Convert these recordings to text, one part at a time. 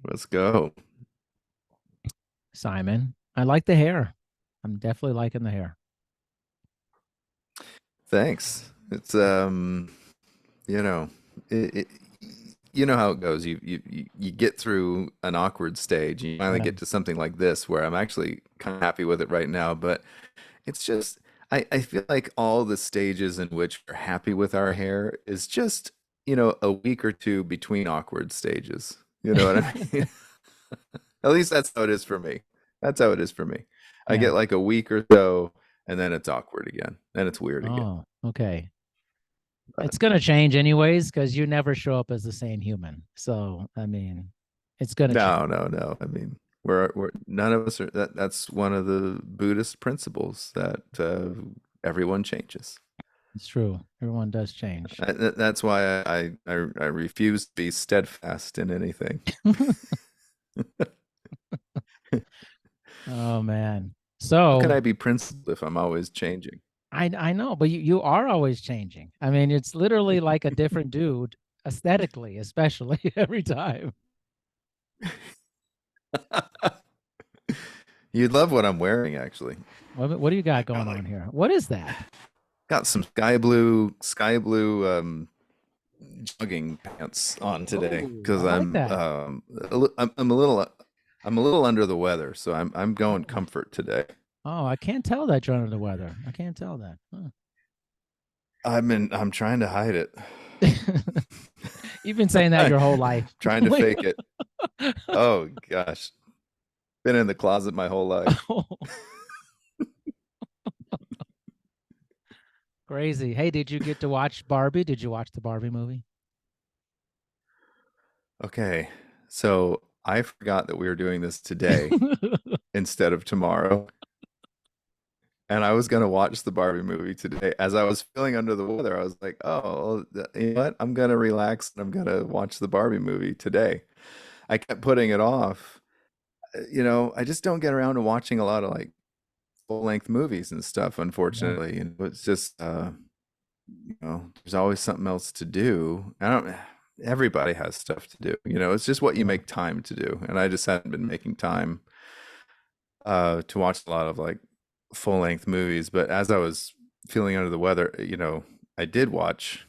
Let's go. Simon, I like the hair. I'm definitely liking the hair. Thanks. It's you know, it you know how it goes. You get through an awkward stage. You finally Yeah, get to something like this where I'm actually kind of happy with it right now, but it's just I feel like all the stages in which we're happy with our hair is just, a week or two between awkward stages. You know what I mean? At least that's how it is for me. That's how it is for me. I yeah. get like a week or so, and then it's awkward again. Then it's weird again. Oh, okay. But It's gonna change anyways because you never show up as the same human. So, I mean, it's gonna change. no, no, no. I mean, we're none of us are. That's one of the Buddhist principles that everyone changes. It's true. Everyone does change. That's why I refuse to be steadfast in anything. Oh man. How can So I be principled if I'm always changing? I know, but you are always changing. I mean, it's literally like a different dude, aesthetically, especially every time. You'd love what I'm wearing, actually. What do you got going Got like on here? What is that? got some sky blue jogging pants on today Oh, because I like I'm that. I'm a little under the weather, so I'm going Oh, comfort today. oh, I can't tell that you're under the weather. I can't tell that. Huh. I'm trying to hide it. You've been saying that I'm your whole life. trying to fake it. Oh gosh, been in the closet my whole life. Oh, crazy. Hey, did you get to watch Barbie? Did you watch the Barbie movie? Okay, so I forgot that we were doing this today instead of tomorrow. And I was gonna watch the Barbie movie today. As I was feeling under the weather, I was like, "Oh, you know what? I'm gonna relax and I'm gonna watch the Barbie movie today." I kept putting it off. I just don't get around to watching a lot of like full-length movies and stuff, Yeah. unfortunately. And it's just, there's always something else to do. I don't. Everybody has stuff to do. It's just what you Yeah. make time to do. And I just hadn't been making time to watch a lot of like full length movies. But as I was feeling under the weather, I did watch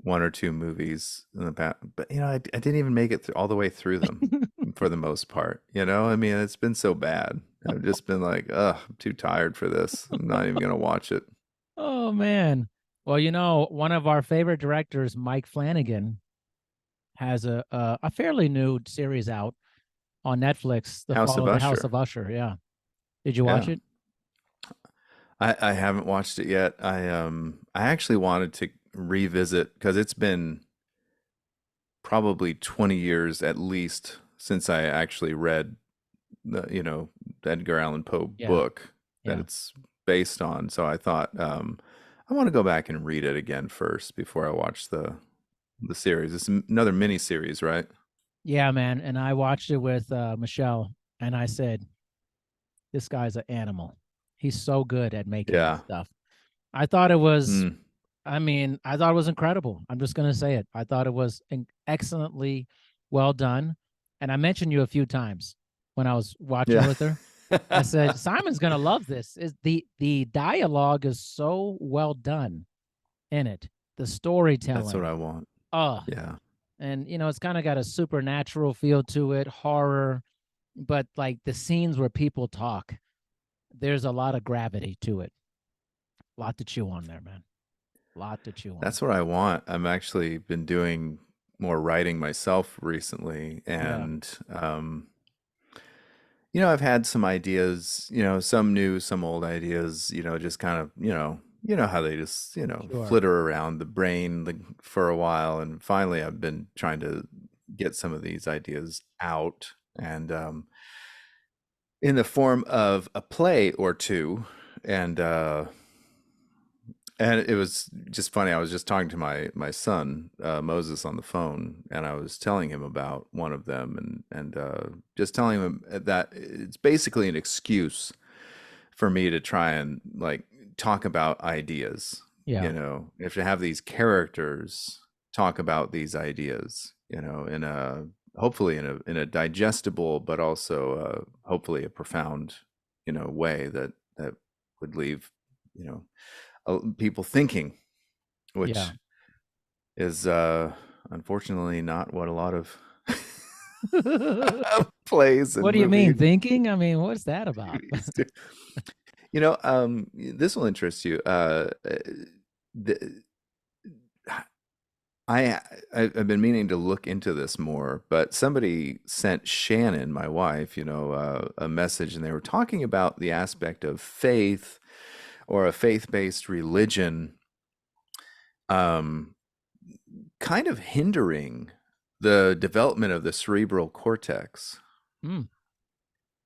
one or two movies in the past, but I didn't even make it through, all the way through them for the most part. I mean, it's been so bad. I've just been like, ugh, I'm too tired for this. I'm not even gonna watch it. Oh man. Well, one of our favorite directors, Mike Flanagan, has a fairly new series out on Netflix, The House Fall of of the House Usher. of Usher. Yeah. Did you watch Yeah. it? I haven't watched it yet. I actually wanted to revisit because it's been probably 20 years at least since I actually read the Edgar Allan Poe Yeah. book that Yeah. it's based on. So I thought I want to go back and read it again first before I watch the series. It's another mini series, right? Yeah, man. And I watched it with Michelle, and I said, "This guy's an animal. He's so good at making this Yeah. stuff." I thought it was. Mm. I mean, I thought it was incredible. I'm just gonna say it. I thought it was excellently well done, and I mentioned you a few times when I was watching Yeah. with her. I said Simon's gonna love this. Is the dialogue is so well done in it. The That's what storytelling. I want. Oh, Yeah. and it's kind of got a supernatural feel to it, horror, but like the scenes where people talk, there's a lot of gravity to it. A lot to chew on there, man. A lot to chew on. That's what I want. I'm actually been doing more writing myself recently, Yeah. and I've had some ideas, some new, some old ideas, just kind of, how they just, Sure. flitter around the brain for a while. And finally, I've been trying to get some of these ideas out and in the form of a play or two. And, and it was just funny. I was just talking to my son Moses on the phone, and I was telling him about one of them, and just telling him that it's basically an excuse for me to try and like talk about ideas. Yeah. If you have these characters talk about these ideas, in a hopefully in a digestible, but also hopefully a profound, way that would leave, you know, people thinking, Yeah. which is unfortunately not what a lot of plays What and do you mean movies thinking? I mean, what's that about? do. This will interest you. The, I I've been meaning to look into this more, but somebody sent Shannon, my wife, a message, and they were talking about the aspect of faith or a faith-based religion, um, kind of hindering the development of the cerebral cortex. Mm,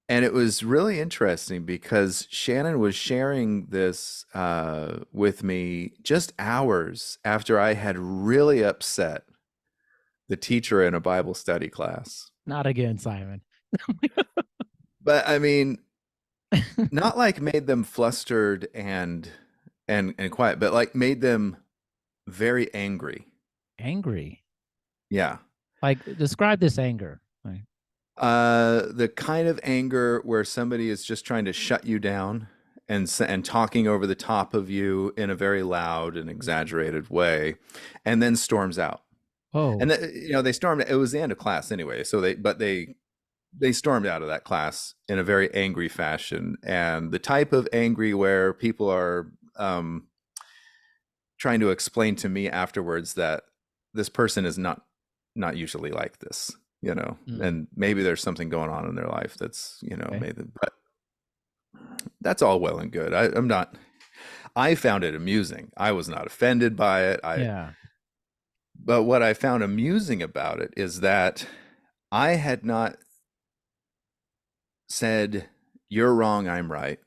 And it was really interesting because Shannon was sharing this with me just hours after I had really upset the teacher in a Bible study class. not again, Simon. But I mean, not like made them flustered and quiet, but like made them very angry. Angry. Yeah. Like, describe this anger. Like, The kind of anger where somebody is just trying to shut you down and talking over the top of you in a very loud and exaggerated way, and then storms out. And oh, they stormed. It was the end of class anyway, so they stormed out of that class in a very angry fashion, and the type of angry where people are trying to explain to me afterwards that this person is not usually like this, mm, and maybe there's something going on in their life that's okay. made them. But that's all well and good. I'm not. I found it amusing. I was not offended by it. Yeah. But what I found amusing about it is that I had not said, "You're wrong, I'm right."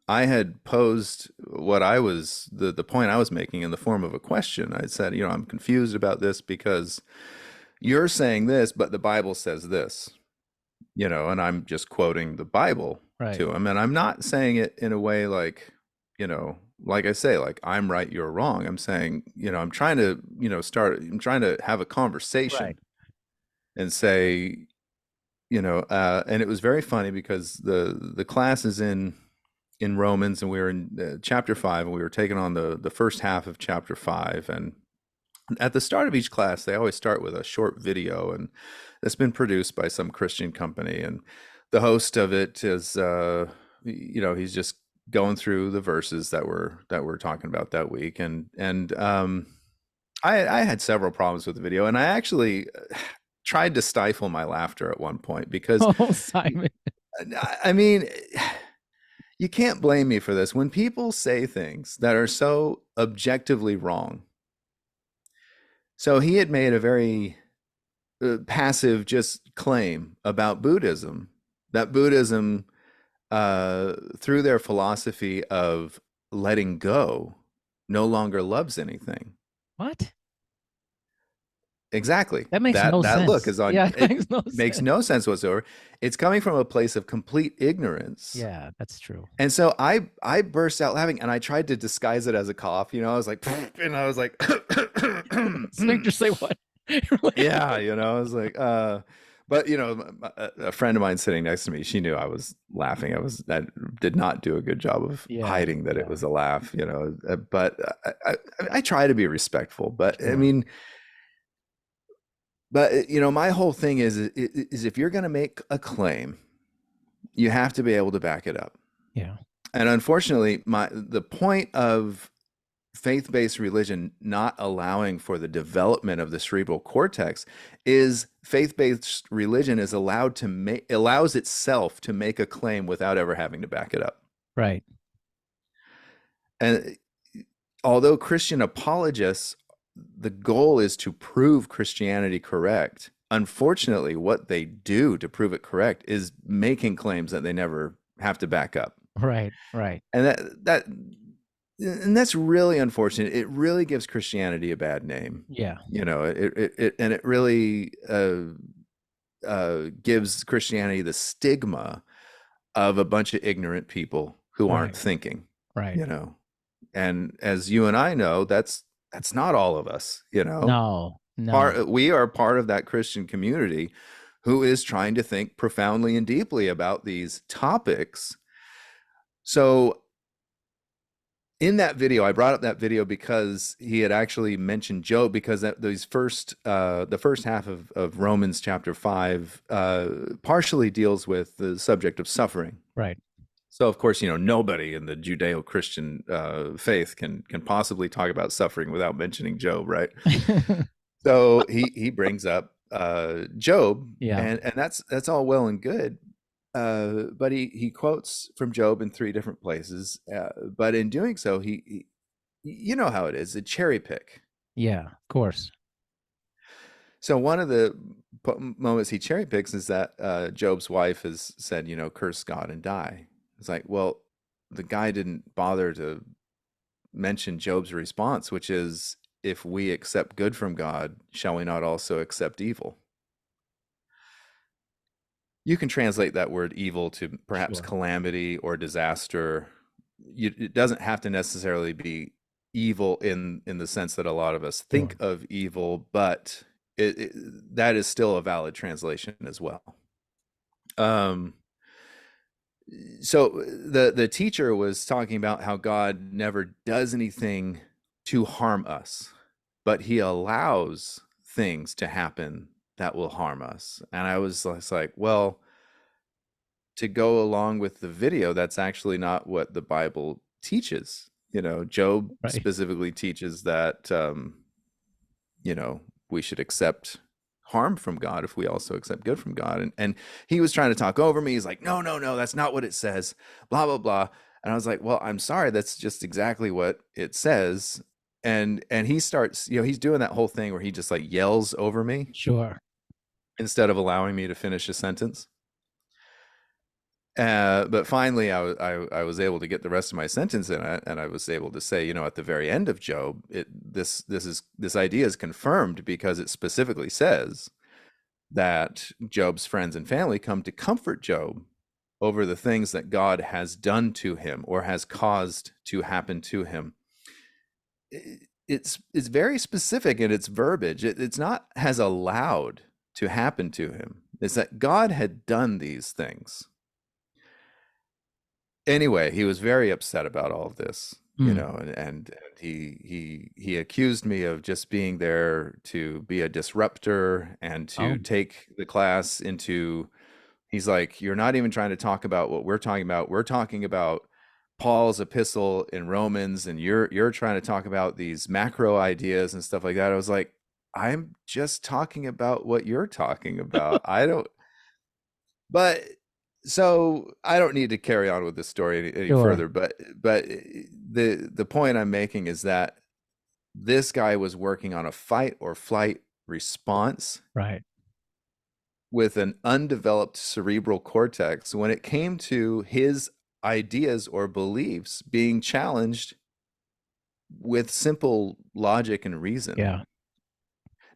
I had posed what I was the point I was making in the form of a question. I said, I'm confused about this because you're saying this, but the Bible says this, and I'm just quoting the Bible Right. to him. And I'm not saying it in a way like, like I say, like I'm right, you're wrong. I'm saying, I'm trying to, I'm trying to have a Right. conversation and say, and it was very funny because the class is in Romans, and we were in chapter 5, and we were taking on the first half of chapter 5. And at the start of each class, they always start with a short video, and that's been produced by some Christian company. And the host of it is, he's just going through the verses that we're talking about that week. And I had several problems with the video, and I actually tried to stifle my laughter at one point because, Oh, Simon. I mean, you can't blame me for this. When people say things that are so objectively wrong, so he had made a very passive just claim about Buddhism, that Buddhism, through their philosophy of letting go, no longer loves anything. What? Exactly. That makes no That look sense. is on Yeah, it it. makes no Makes sense. no sense whatsoever. It's coming from a place of complete ignorance. Yeah, that's true. And so I burst out laughing, and I tried to disguise it as a cough. I was like, and I was like, Victor, say what? Like, yeah, I was like, but a friend of mine sitting next to me, she knew I was laughing. I did not do a good job of yeah, hiding that it yeah, was a laugh, but I try to be respectful. But I sure. mean, but my whole thing is if you're going to make a claim, you have to be able to back it up. Yeah, And unfortunately, the point of faith-based religion not allowing for the development of the cerebral cortex is faith-based religion is allowed to allows itself to make a claim without ever having to back it up. right, And although Christian apologists, the goal is to prove Christianity correct. Unfortunately, what they do to prove it correct is making claims that they never have to back up. right, right. And that's really unfortunate. It really gives Christianity a bad name. Yeah, And it really gives Christianity the stigma of a bunch of ignorant people who aren't right, thinking, right. you know. And as you and I know, that's not all of us. No, No. We are part of that Christian community who is trying to think profoundly and deeply about these topics. So in that video, I brought up that video because he had actually mentioned Job, because the first half of Romans chapter 5 partially deals with the subject of suffering. Right. So of course, nobody in the Judeo-Christian faith can possibly talk about suffering without mentioning Job, right? So he brings up Job, Yeah. and that's all well and good. But he quotes from Job in three different places. But in doing so, he you know how it is, a cherry pick. Yeah, of course. So one of the moments he cherry picks is that Job's wife has said, curse God and die. It's like, well, the guy didn't bother to mention Job's response, which is, if we accept good from God, shall we not also accept evil? You can translate that word evil to perhaps Sure. calamity or disaster. It doesn't have to necessarily be evil in the sense that a lot of us think Sure. of evil, but that is still a valid translation as well. Um, so the teacher was talking about how God never does anything to harm us, but he allows things to happen that will harm us. And I was like, well, to go along with the video, that's actually not what the Bible teaches. Job Right. specifically teaches that, you know, we should accept harm from God if we also accept good from God. And he was trying to talk over me. He's like, no, no, no, that's not what it says, blah, blah, blah. And I was like, well, I'm sorry, that's just exactly what it says. And he starts, he's doing that whole thing where he just like yells over me Sure. instead of allowing me to finish a sentence. But finally, I was able to get the rest of my sentence in it, and I was able to say, at the very end of Job, this idea is confirmed because it specifically says that Job's friends and family come to comfort Job over the things that God has done to him or has caused to happen to him. It's very specific in its verbiage. It's not has allowed to happen to him. It's that God had done these things. Anyway, he was very upset about all of this, Mm. and he accused me of just being there to be a disruptor and to Oh, take the class into. He's like, you're not even trying to talk about what we're talking about. We're talking about Paul's epistle in Romans, and you're trying to talk about these macro ideas and stuff like that. I was like, I'm just talking about what you're talking about. I don't. But so I don't need to carry on with this story any sure. further. But the point I'm making is that this guy was working on a fight or flight response Right. with an undeveloped cerebral cortex when it came to his ideas or beliefs being challenged with simple logic and reason, Yeah.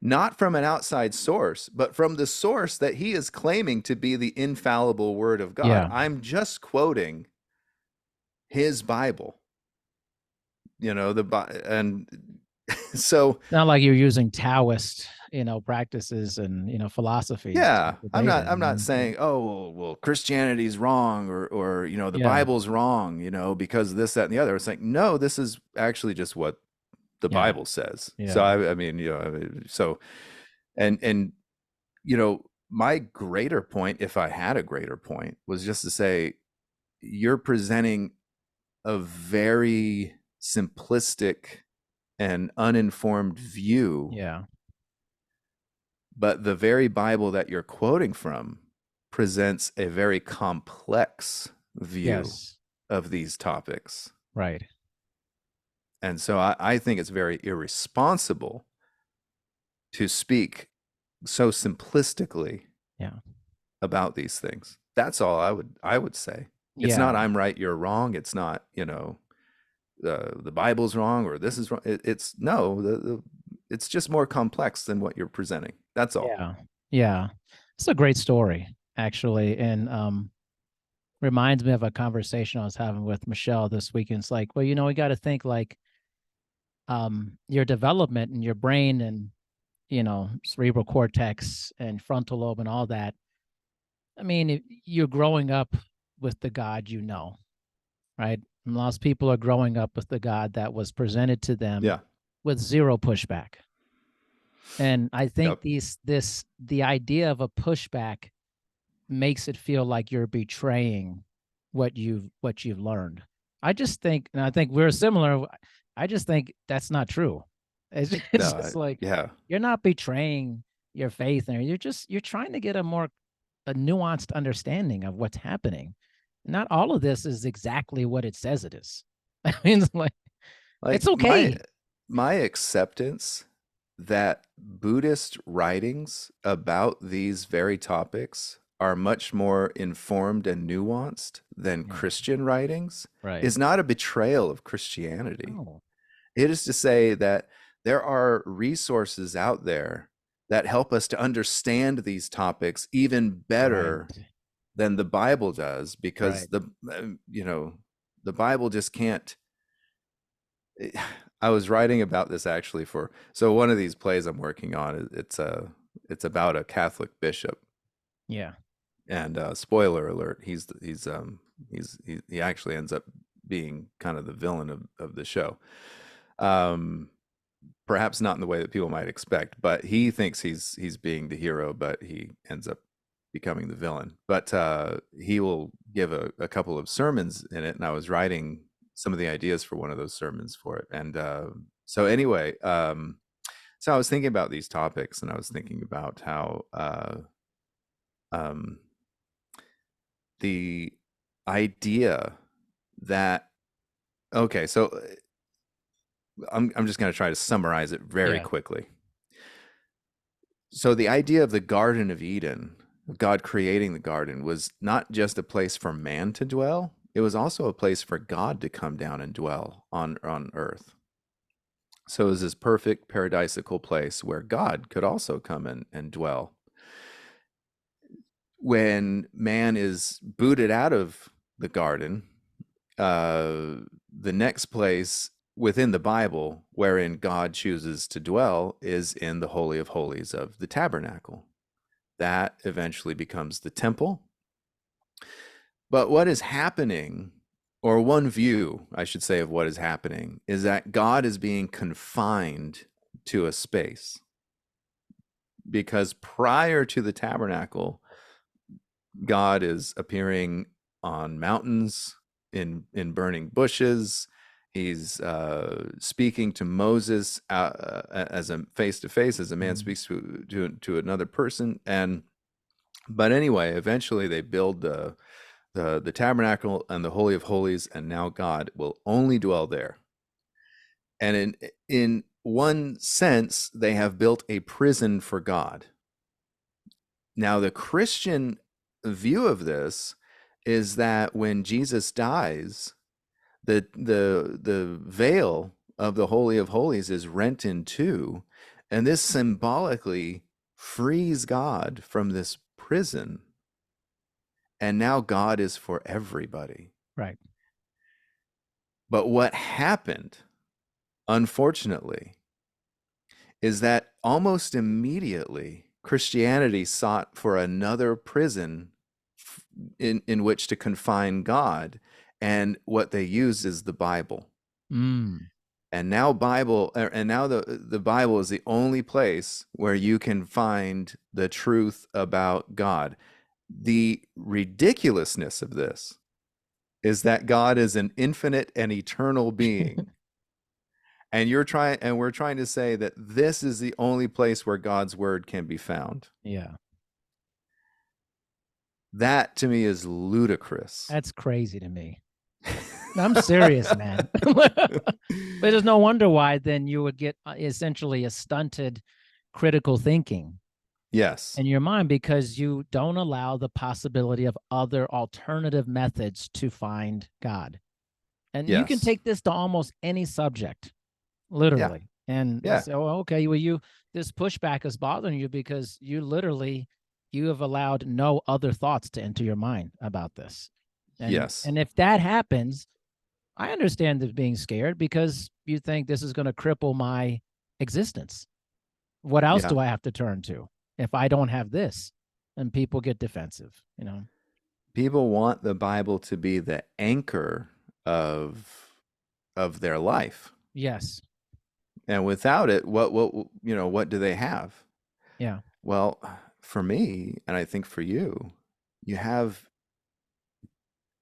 not from an outside source, but from the source that he is claiming to be the infallible word of God. Yeah. I'm just quoting his Bible, and so Not like you're using Taoist, practices and, philosophies to yeah, I'm debate not it. I'm not saying, oh, well, Christianity's wrong, or the Yeah. Bible's wrong, because of this, that, and the other. It's like, no, this is actually just what the Yeah. Bible says. So Yeah. I mean, so and my greater point, if I had a greater point, was just to say you're presenting a very simplistic and uninformed view, Yeah. but the very Bible that you're quoting from presents a very complex view Yes. of these topics. Right. And so I think it's very irresponsible to speak so simplistically Yeah. about these things. That's all I would say. It's Yeah. not I'm right, you're wrong. It's not, the Bible's wrong or this is wrong. It's no, it's just more complex than what you're presenting. That's all. Yeah. Yeah. It's a great story, actually. And reminds me of a conversation I was having with Michelle this weekend. It's like, well, we got to think like your development and your brain and cerebral cortex and frontal lobe and all that. I mean, you're growing up with the God right? And lots of people are growing up with the God that was presented to them Yeah. with zero pushback. And I think Yep. the idea of a pushback makes it feel like you're betraying what you've learned. I just think, and I think we're similar. I just think that's not true. It's just like Yeah. you're not betraying your faith, and you're trying to get a nuanced understanding of what's happening. Not all of this is exactly what it says it is. I mean, it's like it's Like okay. my acceptance that Buddhist writings about these very topics are much more informed and nuanced than Yeah, Christian writings right. is not a betrayal of Christianity. No, It is to say that there are resources out there that help us to understand these topics even right, better than the Bible does, because right. the Bible just can't. I was writing about this actually for so one of these plays I'm working on. It's about a Catholic bishop, Yeah. and spoiler alert, he actually ends up being kind of the villain of the show. Um, Perhaps not in the way that people might expect, but he thinks he's being the hero, but he ends up becoming the villain. But he will give a couple of sermons in it, and I was writing some of the ideas for one of those sermons for it. And so anyway, so I was thinking about these topics, and I was thinking about how um, the idea that okay, so I'm just going to try to summarize it very Yeah. quickly. So the idea of the Garden of Eden, God creating the garden, was not just a place for man to dwell, it was also a place for God to come down and dwell on earth. So it was this perfect paradisical place where God could also come and dwell. When man is booted out of the garden, the next place within the Bible wherein God chooses to dwell is in the Holy of Holies of the tabernacle. That eventually becomes the temple. But what is happening, or one view, I should say, of what is happening, is that God is being confined to a space. Because prior to the tabernacle, God is appearing on mountains, in burning bushes. He's speaking to Moses as a face to face, as a man Mhm. speaks to another person. And but anyway, eventually they build the tabernacle and the Holy of Holies, and now God will only dwell there. And in one sense, they have built a prison for God. Now, the Christian view of this is that when Jesus dies, the veil of the Holy of Holies is rent in two, and this symbolically frees God from this prison. And now God is for everybody. Right. But what happened, unfortunately, is that almost immediately Christianity sought for another prison in which to confine God, and what they used is the Bible. Mm. And now the Bible is the only place where you can find the truth about God. The ridiculousness of this is that God is an infinite and eternal being. And we're trying to say that this is the only place where God's word can be found. Yeah. That to me is ludicrous. That's crazy to me. I'm serious, man. But there's no wonder why then you would get essentially a stunted critical thinking Yes. in your mind because you don't allow the possibility of other alternative methods to find God. And you can Yes. take this to almost any subject, Yeah. literally. And Yeah. say, oh, okay, well, this pushback is bothering you because you have allowed no other thoughts to enter your mind about this. And Yes. and if that happens, I understand this being scared because you think this is going to cripple my existence. What else Yeah. do I have to turn to if I don't have this? And people get defensive, you know? People want the Bible to be the anchor of their life. Yes. And without it, what do they have? Yeah. Well, for me, and I think for you, you have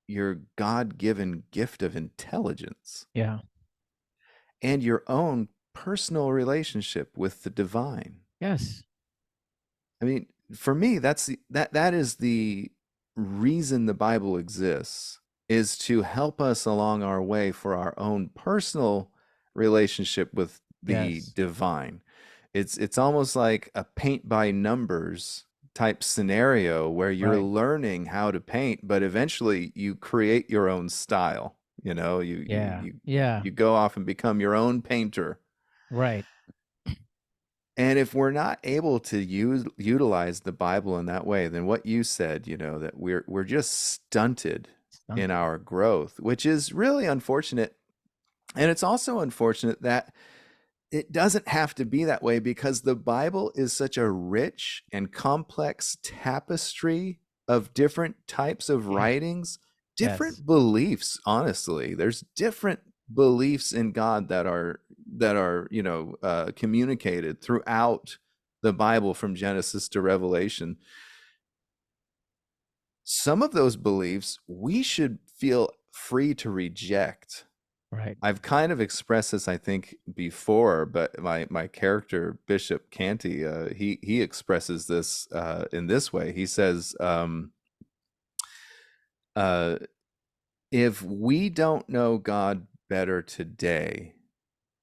your God-given gift of intelligence Yeah. and your own personal relationship with the divine. Yes. I mean, for me, that is the reason the Bible exists, is to help us along our way for our own personal relationship with the Yes. divine. It's almost like a paint by numbers type scenario where you're Right. learning how to paint, but eventually you create your own style. You know, Yeah. Yeah. you go off and become your own painter. Right. And if we're not able to utilize the Bible in that way, then what you said, that we're just stunted in Stunted. our growth, which is really unfortunate. And it's also unfortunate that it doesn't have to be that way because the Bible is such a rich and complex tapestry of different types of Yeah. writings, Yes. different beliefs, honestly. There's different beliefs in God that are communicated throughout the Bible from Genesis to Revelation. Some of those beliefs we should feel free to reject. Right. I've kind of expressed this, I think, before, but my character Bishop Canty, he expresses this in this way. He says, uh, "If we don't know God better today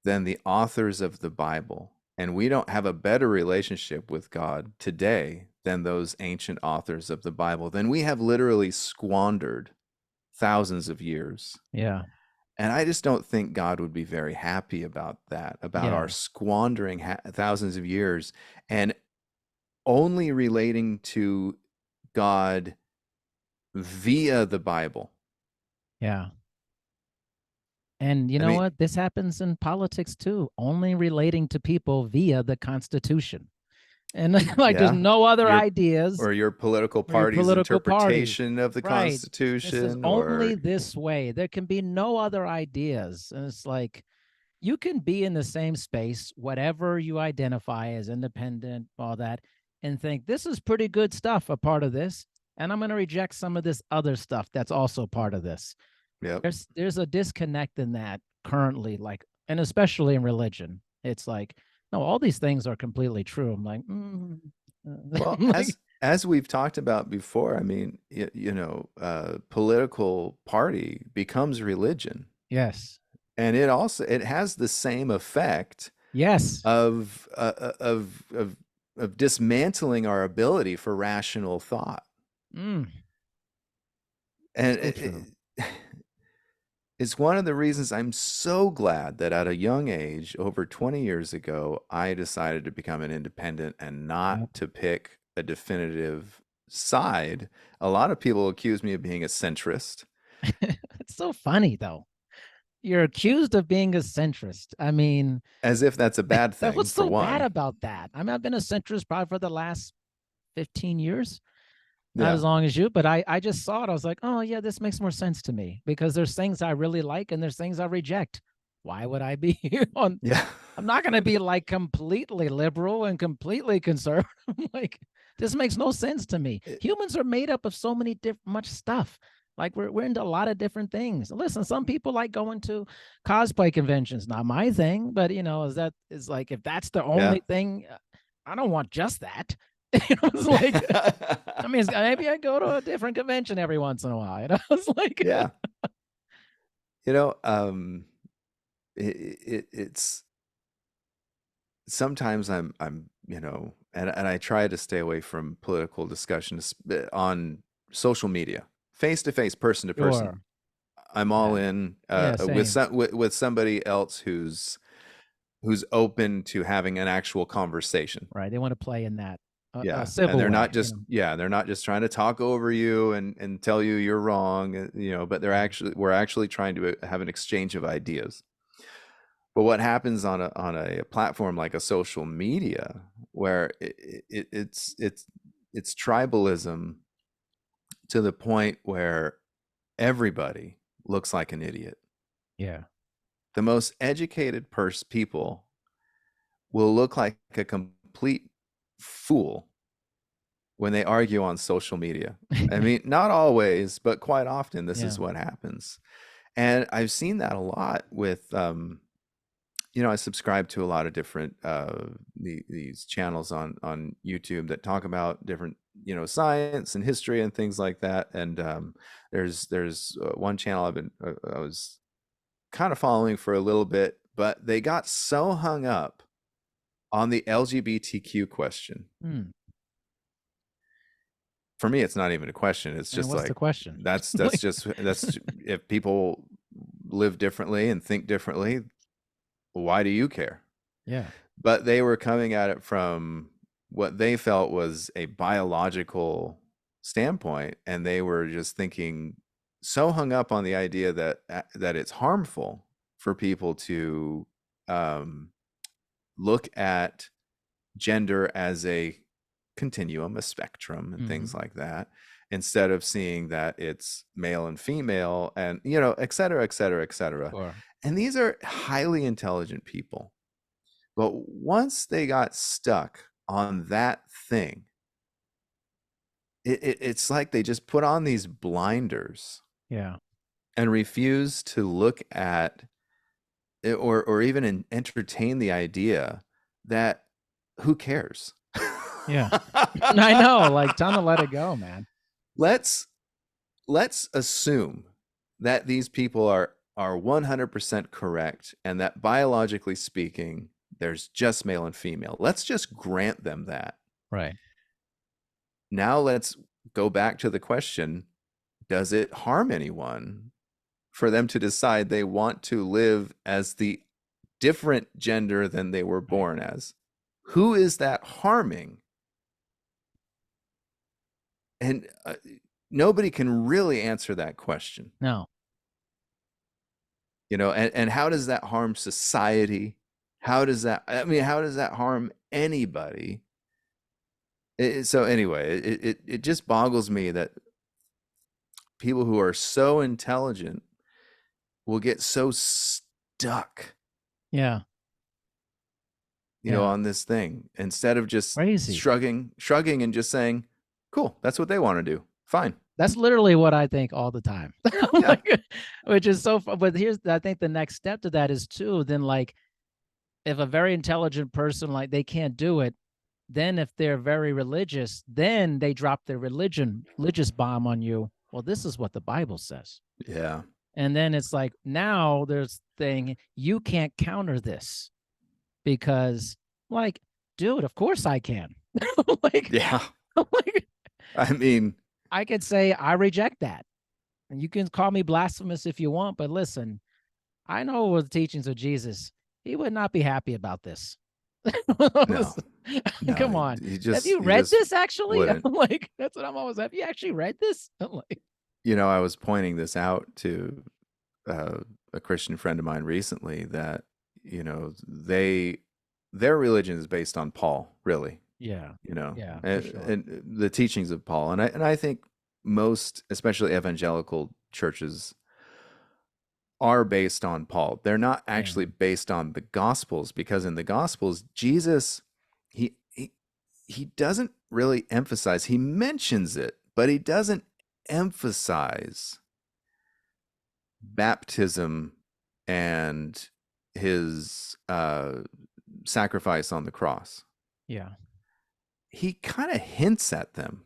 than the authors of the Bible, and we don't have a better relationship with God today than those ancient authors of the Bible, then we have literally squandered thousands of years." Yeah. And I just don't think God would be very happy about that, about our Yeah. squandering thousands of years and only relating to God via the Bible. Yeah. And you I know mean, what? This happens in politics too, only relating to people via the Constitution. And like there's yeah, no other your ideas your political for your party's political party. interpretation of the Right. This is Constitution, or only this way. There can be no other ideas. And it's like you can be in the same space, whatever you identify as independent, all that, and think this is pretty good stuff, a part of this. And I'm going to reject some of this other stuff that's also part of this. yep. There's a disconnect in that currently, like, and especially in religion. It's like, no, all these things are completely true. I'm like, Well, I'm like, as we've talked about before, I mean, political party becomes religion, yes, and it has the same effect yes, of of dismantling our ability for rational thought. mm, And so true. it's one of the reasons I'm so glad that at a young age, over 20 years ago, I decided to become an independent and Yeah. not to pick a definitive side. A lot of people accuse me of being a centrist, It's so funny though. You're accused of being a centrist. I mean, as if that's a bad thing, what's for so bad one. about that? I mean, I've been a centrist probably for the last 15 years, not Yeah. as long as you, but I just saw it. I was like, oh yeah, this makes more sense to me because there's things I really like and there's things I reject. Why would I be on? Yeah. I'm not going to be like completely liberal and completely conservative. Like this makes no sense to me. It- Humans are made up of so many different much stuff. Like we're into a lot of different things. Listen, some people like going to cosplay conventions. Not my thing, but is like if that's the yeah. only thing, I don't want just that. It's like I mean, maybe I go to a different convention every once in a while. It's like, Yeah. You know, it's sometimes and I try to stay away from political discussions on social media, face to face, person to person. sure, I'm all yeah, in yeah, with same, with somebody else who's open to having an actual conversation. right? They want to play in that a Yeah, and civil way, they're not just trying to talk over you and tell you you're wrong, but Yeah. we're actually trying to have an exchange of ideas. But what happens on a platform like a social media where it's tribalism to the point where everybody looks like an idiot. Yeah. The most educated people will look like a complete fool when they argue on social media. I mean, not always, but quite often this Yeah. is what happens. And I've seen that a lot with I subscribe to a lot of different these channels on YouTube that talk about different science and history and things like that. And there's one channel I was kind of following for a little bit, but they got so hung up on the LGBTQ question. Hmm. For me, it's not even a question. It's And just what's the like question? that's Like, just that's if people live differently and think differently, why do you care? yeah. But they were coming at it from what they felt was a biological standpoint, and they were just thinking so hung up on the idea that it's harmful for people to um, look at gender as a continuum, a spectrum, and things Hmm. like that, instead of seeing that it's male and female, and et cetera, et cetera, et cetera. Sure. And these are highly intelligent people, but once they got stuck on that thing, it's like they just put on these blinders Yeah. and refuse to look at it, or even entertain the idea that who cares? Yeah. I know. Like, time to let it go, man. let's let's assume that these people are 100% correct, and that biologically speaking there's just male and female. Let's just grant them that. Right. Now let's go back to the question, does it harm anyone for them to decide they want to live as the different gender than they were Right. born as? Who is that harming? And nobody can really answer that question. No. And how does that harm society? How does that harm anybody? So anyway, it just boggles me that people who are so intelligent will get so stuck, Yeah. Yeah. on this thing, instead of just Crazy. shrugging and just saying, cool, that's what they want to do. Fine. That's literally what I think all the time. Yeah. Like, which is so fun. But here's, I think the next step to that is too, then like, if a very intelligent person, like, they can't do it, then if they're very religious, then they drop their religious bomb on you. Well, this is what the Bible says. Yeah. And then it's like, now there's thing, you can't counter this because, like, dude, of course I can. Like, Yeah. like, I mean, I could say I reject that. And you can call me blasphemous if you want, but listen, I know the teachings of Jesus. He would not be happy about this. no. No, Come on. he Have just you he read just this actually? wouldn't. Like, that's what I'm always, have you actually read this? I'm like, I was pointing this out to uh, a Christian friend of mine recently that their religion is based on Paul, really. yeah, yeah, for sure. And the teachings of Paul, and I think most, especially evangelical churches, are based on Paul. They're not Yeah, actually based on the Gospels, because in the Gospels, Jesus, he doesn't really emphasize. He mentions it, but he doesn't emphasize baptism and his sacrifice on the cross. yeah, He kind of hints at them,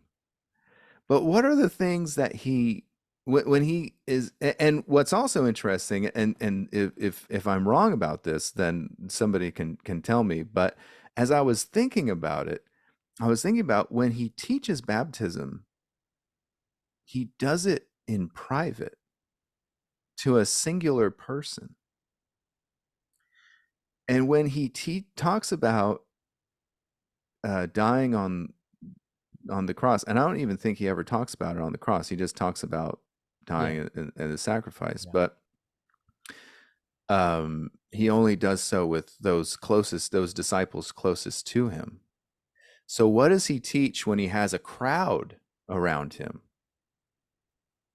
but what are the things that he when he is? And what's also interesting, and if I'm wrong about this, then somebody can tell me. But as I was thinking about it, I was thinking about when he teaches baptism, he does it in private to a singular person. And when he talks about dying on the cross, and I don't even think he ever talks about it on the cross. He just talks about yeah, dying and the sacrifice. yeah, But He only does so with those disciples closest to him. So what does he teach when he has a crowd around him?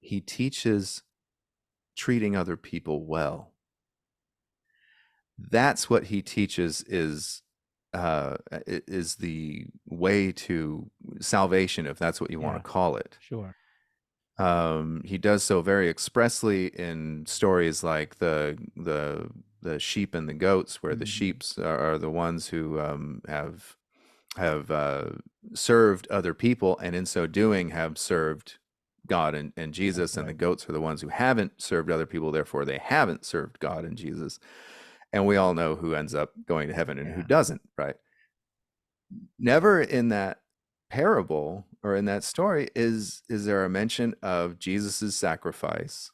He teaches treating other people well. That's what he teaches is the way to salvation, if that's what you want to Yeah, call it. sure. He does so very expressly in stories like the sheep and the goats, where the Hmm. sheep are the ones who have served other people, and in so doing have served God and That's Jesus, and the right. goats are the ones who haven't served other people, therefore they haven't served God and Jesus. And we all know who ends up going to heaven and who Yeah. doesn't, right? Never in that parable or in that story is there a mention of Jesus's sacrifice,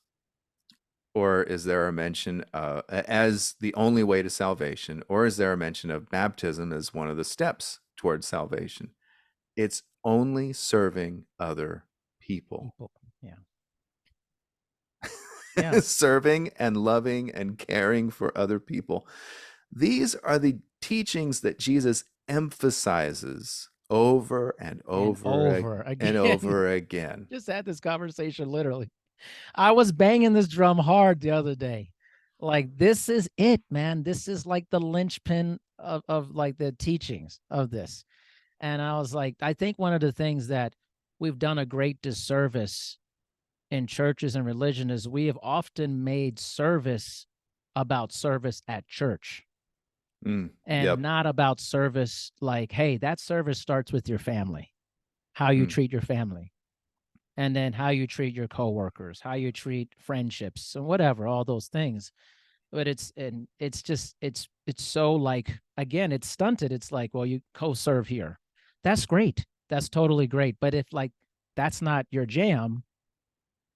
or is there a mention as the only way to salvation, or is there a mention of baptism as one of the steps towards salvation? It's only serving other people. People. Yeah. Yeah. Serving and loving and caring for other people. These are the teachings that Jesus emphasizes over and And over over and again. over again. Just had this conversation literally. I was banging this drum hard the other day. Like, this is it, man. This is like the linchpin of like the teachings of this. And I was like, I think one of the things that we've done a great disservice in churches and religion is we have often made service about service at church and Yep. not about service like, hey, that service starts with your family, how you Mm, treat your family, and then how you treat your coworkers, how you treat friendships and whatever, all those things. But it's just it's so like, again, it's stunted. It's like, well, you co-serve here. That's great. That's totally great. But if like that's not your jam,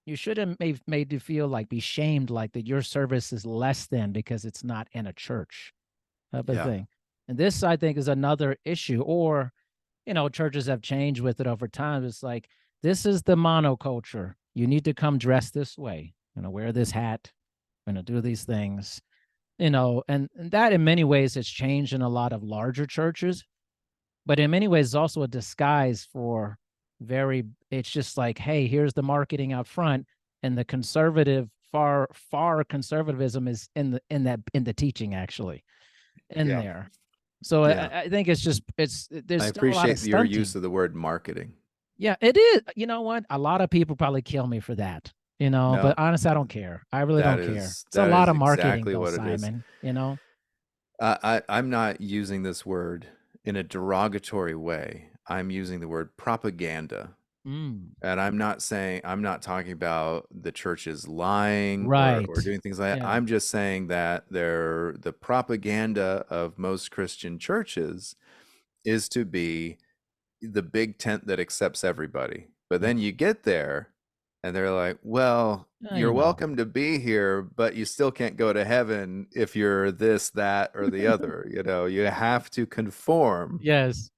you shouldn't have made you feel like be shamed like that your service is less than because it's not in a church type of yeah. thing. And this I think is another issue. Or, churches have changed with it over time. It's like, this is the monoculture. You need to come dressed this way, wear this hat, do these things, and that in many ways has changed in a lot of larger churches. But in many ways, it's also a disguise for it's just like, hey, here's the marketing out front, and the conservative, far conservatism is in the teaching actually in Yeah. there. So Yeah. I think there's I still a lot of appreciate your use stunting. of the word marketing. Yeah, it is. You know what? A lot of people probably kill me for that, but No, honestly, I don't care. I really that don't care. is It's a that lot is of marketing exactly though, what it is. Simon. I'm not using this word in a derogatory way. I'm using the word propaganda. Mm, And I'm not talking about the churches lying or right. doing things like that. Yeah. I'm just saying that the propaganda of most Christian churches is to be the big tent that accepts everybody. But then Yeah. you get there and they're like, well, You you're know. welcome to be here, but you still can't go to heaven if you're this, that, or the other. You have to conform Yes.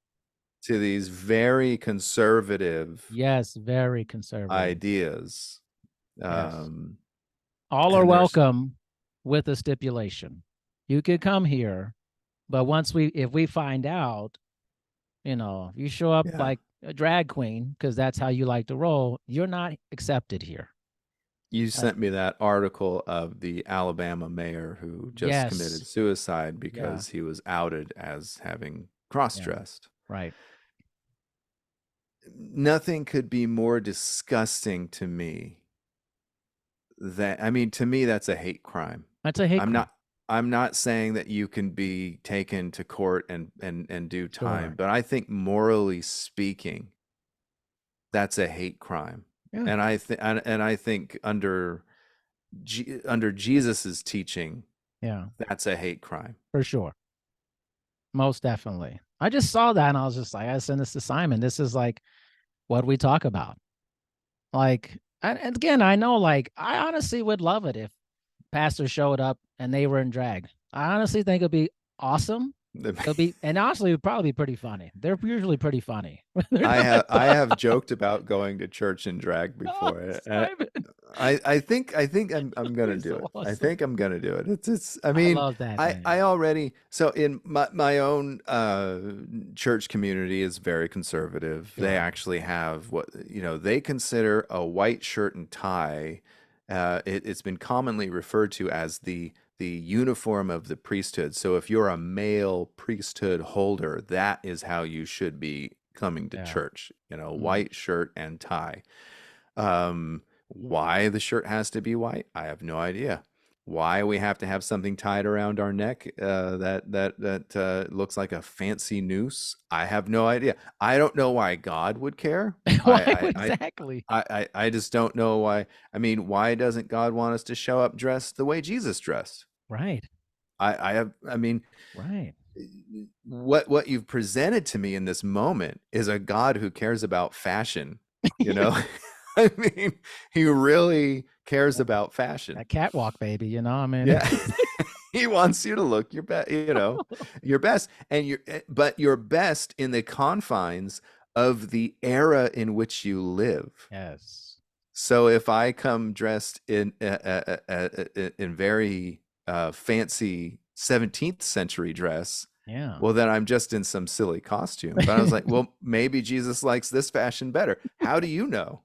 to these very conservative Yes. Very conservative. ideas. Yes. Um, All are and there's, welcome with a stipulation. You could come here, but if we find out, if you show up yeah, like a drag queen, because that's how you like to roll, you're not accepted here. you Uh, sent me that article of the Alabama mayor who just yes. committed suicide Yeah. because he was outed as having Yeah. cross-dressed. Right. Nothing could be more disgusting to me I mean, to me, that's a hate crime. That's a hate I'm crime. not, I'm not saying that you can be taken to court and do time, Sure. but I think morally speaking, that's a hate crime. Yeah. And I think under Jesus's teaching, Yeah. that's a hate crime. For sure. Most definitely. I just saw that and I was just like, I sent this to Simon. This is like what we talk about. Like, and again, I know, like, I honestly would love it if pastors showed up and they were in drag. I honestly think it'd be awesome. It'll be, and honestly, it'd probably be pretty funny. They're usually pretty funny. They're not I like, have joked about going to church in drag oh, before. Simon. I think I'm gonna You're do so it. I awesome. think I'm gonna do it. It's I I mean, love that, I man. already so in my own church community is very conservative. They Sure. actually have what they consider a white shirt and tie. It's been commonly referred to as the uniform of the priesthood. So if you're a male priesthood holder, that is how you should be coming to Yeah. church. Mm. White shirt and tie. Why the shirt has to be white, I have no idea. Why we have to have something tied around our neck that looks like a fancy noose, I have no idea. I don't know why God would care. Why I I I exactly? I just don't know why. I mean, why doesn't God want us to show up dressed the way Jesus dressed? Right. I mean, Right. what you've presented to me in this moment is a God who cares about fashion, you know? I mean, he really cares Yeah. about fashion. That catwalk, baby. I mean, Yeah. He wants you to look your best, your best but your best in the confines of the era in which you live. yes. So if I come dressed in very fancy 17th century dress, Yeah. well, then I'm just in some silly costume. But I was like, well, maybe Jesus likes this fashion better. How do you know?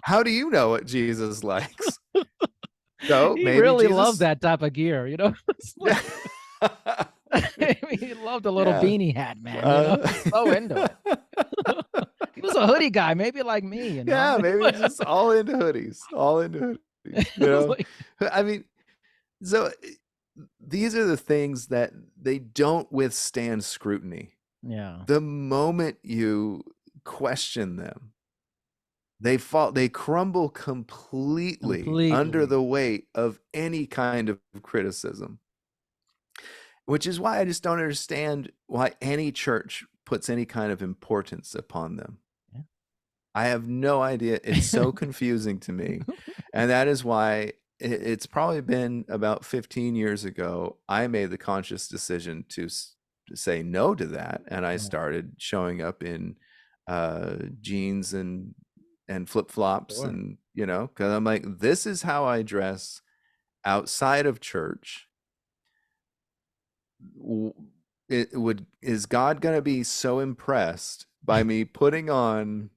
How do you know what Jesus likes? So He maybe really loved Jesus, that type of gear, It's yeah, like I mean, he loved a little yeah. beanie hat, man, Uh, He's so into it. He was a hoodie guy, maybe like me, I yeah, mean, maybe just all into hoodies, all into hoodies. it's like I mean, so these are the things that they don't withstand scrutiny. yeah, The moment you question them, they crumble completely under completely. the weight of any kind of criticism. Which is why I just don't understand why any church puts any kind of importance upon them. I have no idea. It's Yeah. so confusing to me. And that is why it's probably been about 15 years ago, I made the conscious decision to say no to that. And I Yeah, started showing up in jeans and flip flops, sure. and, because I'm like, this is how I dress outside of church. Is God going to be so impressed by me putting on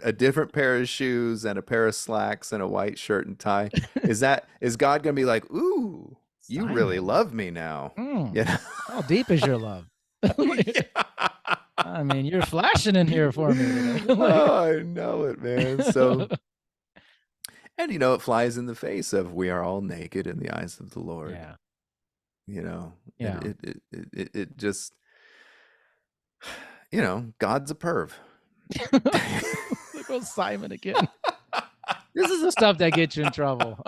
a different pair of shoes and a pair of slacks and a white shirt and tie? Is God gonna be like, ooh, you really Simon, love me now? You know? how deep is your love? Like, Yeah. I mean, you're flashing in here for me, Like, Oh, I know it, man. So, and it flies in the face of we are all naked in the eyes of the Lord. yeah, And yeah. it just, God's a perv. There goes Simon again. This is the stuff that gets you in trouble.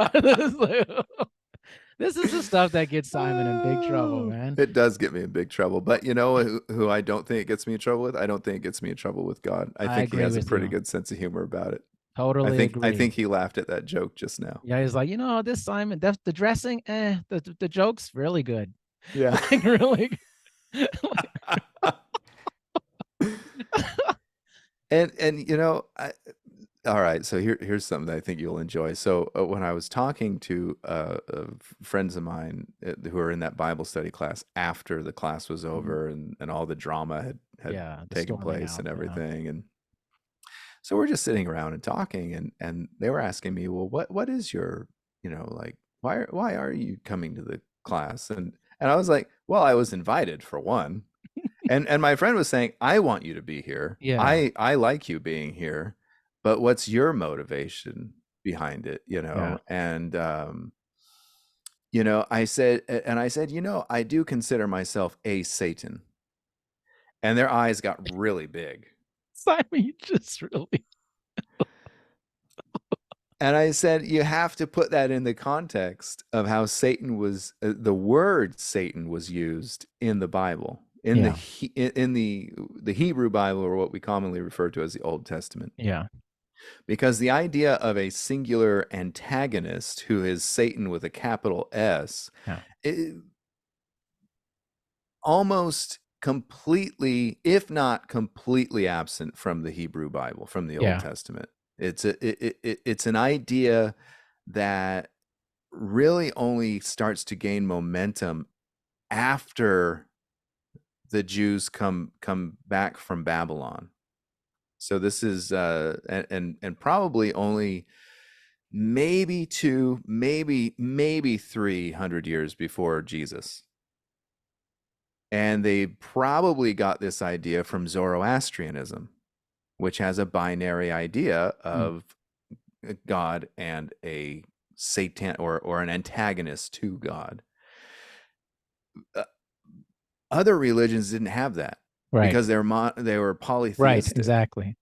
This is the stuff that gets Simon in big trouble, Oh, man. it does get me in big trouble. But you know who I don't think it gets me in trouble with? I don't think it gets me in trouble with God. I I think he agree has a with pretty you. good sense of humor about it. I Totally think I think agree. he laughed at that joke just now. Yeah, he's like, this Simon, that's the dressing, the joke's really good. Yeah. Like really like, And all right, so here's something that I think you'll enjoy. So when I was talking to friends of mine who are in that Bible study class after the class was Mhm. over and all the drama had Yeah, the taken storming place out. and Yeah. everything, and so we're just sitting around and talking, and they were asking me, well, what is your, like, why are you coming to the class? And I was like, well, I was invited for one. And my friend was saying, I want you to be here. Yeah. I like you being here, but what's your motivation behind it, Yeah. And I said, I do consider myself a Satan. And their eyes got really big. Simon, you just really And I said, you have to put that in the context of how the word Satan was used in the Bible, in Yeah. the Hebrew Bible, or what we commonly refer to as the Old Testament. Yeah. Because the idea of a singular antagonist who is Satan with a capital S, Yeah. it, almost completely, if not completely absent from the Hebrew Bible, from the Old Yeah. Testament. It's an idea that really only starts to gain momentum after the Jews come back from Babylon. So this is and probably only maybe two, maybe 300 years before Jesus. And they probably got this idea from Zoroastrianism, which has a binary idea Mm. of God and a Satan or an antagonist to God. Uh, Other religions didn't have that Right. because they were Right. polytheistic. Exactly.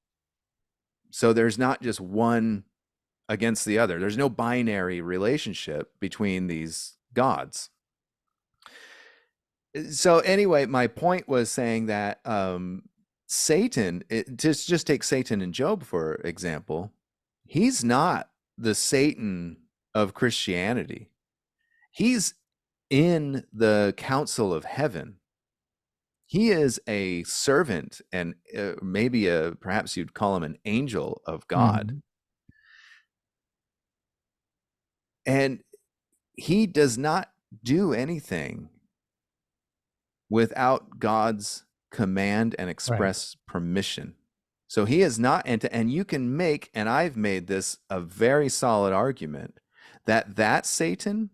So there's not just one against the other. There's no binary relationship between these gods. So anyway, my point was saying that Satan, just take Satan and Job for example. He's not the Satan of Christianity. He's in the council of heaven. He is a servant and maybe perhaps you'd call him an angel of God. Mhm. And he does not do anything without God's command and Right. express permission. So he is not, and you can make, and I've made this a very solid argument that Satan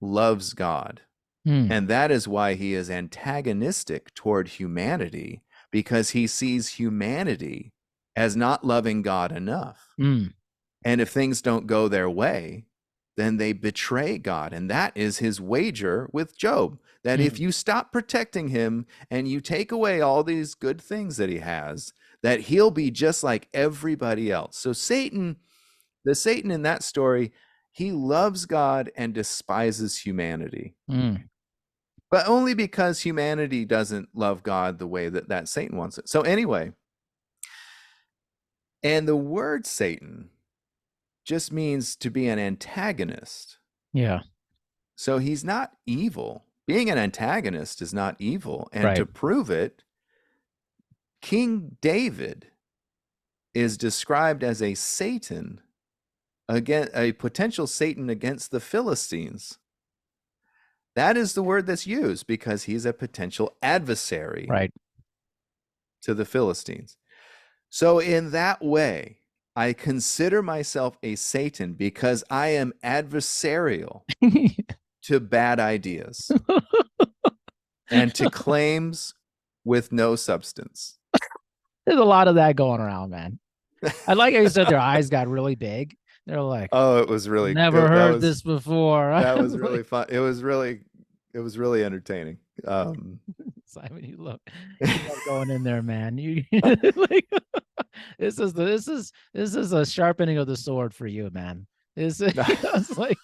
loves God. Mm. And that is why he is antagonistic toward humanity, because he sees humanity as not loving God enough. Mm. And if things don't go their way, then they betray God. And that is his wager with Job, that if Mm. you stop protecting him and you take away all these good things that he has, that he'll be just like everybody else. So the Satan in that story, he loves God and despises humanity. Mm. But only because humanity doesn't love God the way that Satan wants it. So anyway, and the word Satan just means to be an antagonist. Yeah. So he's not evil. Being an antagonist is not evil. And Right. to prove it, King David is described as a Satan, a potential Satan against the Philistines. That is the word that's used because he's a potential adversary Right. to the Philistines. So in that way, I consider myself a Satan because I am adversarial to bad ideas and to claims with no substance. There's a lot of that going around, man. I like how you said their eyes got really big. They're like, Oh, it was really never heard this before. that was Like, really fun. It was really entertaining. Simon, you love going in there, man. You like this is a sharpening of the sword for you, man. It's like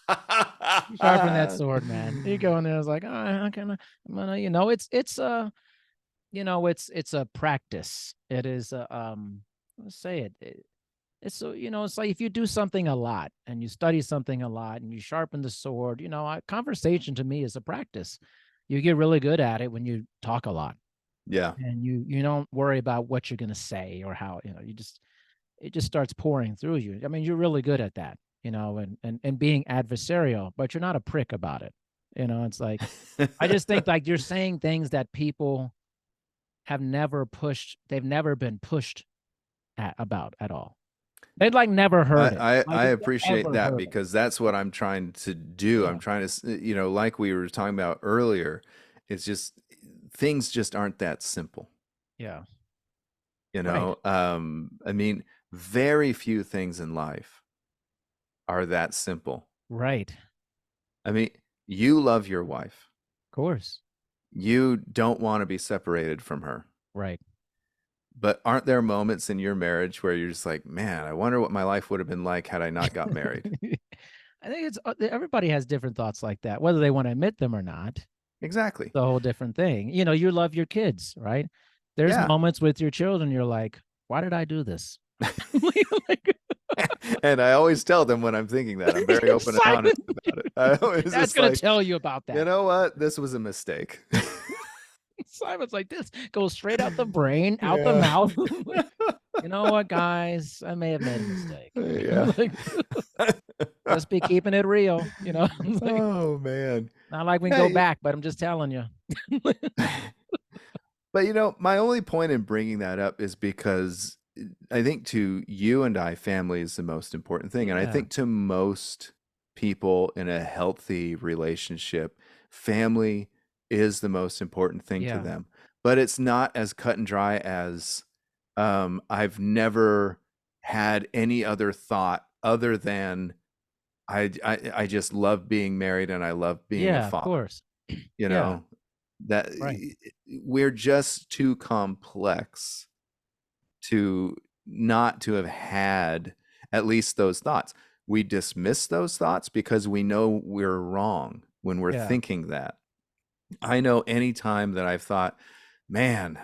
sharpen that sword, man. You go in there, it's like, oh, I'm gonna, it's a practice. It is let's say it's so, it's like if you do something a lot and you study something a lot and you sharpen the sword, conversation to me is a practice. You get really good at it when you talk a lot Yeah. and you don't worry about what you're going to say or how, it just starts pouring through you. I mean, you're really good at that, and being adversarial, but you're not a prick about it. It's like, I just think like you're saying things that people they've never been pushed about at all. They'd like never heard it. I Like appreciate ever that heard it. because that's what I'm trying to do. Yeah. I'm trying to, like we were talking about earlier, it's just things just aren't that simple. Yeah. You Right. know, I mean, very few things in life are that simple. Right. I mean, you love your wife. Of course. You don't want to be separated from her. Right. But aren't there moments in your marriage where you're just like, man, I wonder what my life would have been like had I not got married? I think it's everybody has different thoughts like that, whether they want to admit them or not. Exactly. The whole different thing. You love your kids, right? There's Yeah. moments with your children you're like, why did I do this? Like, And I always tell them when I'm thinking that. I'm very open and Simon, honest about it. I always that's just gonna like, tell you about you that. know what? This was a mistake. Simon's like, this goes straight out the brain, out the Yeah. mouth. you know what, guys, I may have made a mistake. Yeah. Like, just be keeping it real, like, Oh man. not like we can Yeah, go back, but I'm just telling you. but my only point in bringing that up is because I think to you and I, family is the most important thing. And I Yeah, think to most people in a healthy relationship, family is the most important thing to yeah, them. But it's not as cut and dry as I've never had any other thought other than I just love being married and I love being a yeah, of father. course. You Yeah, know, that right. we're just too complex to not to have had at least those thoughts. We dismiss those thoughts because we know we're wrong when we're Yeah, thinking that. I know any time that I've thought, man,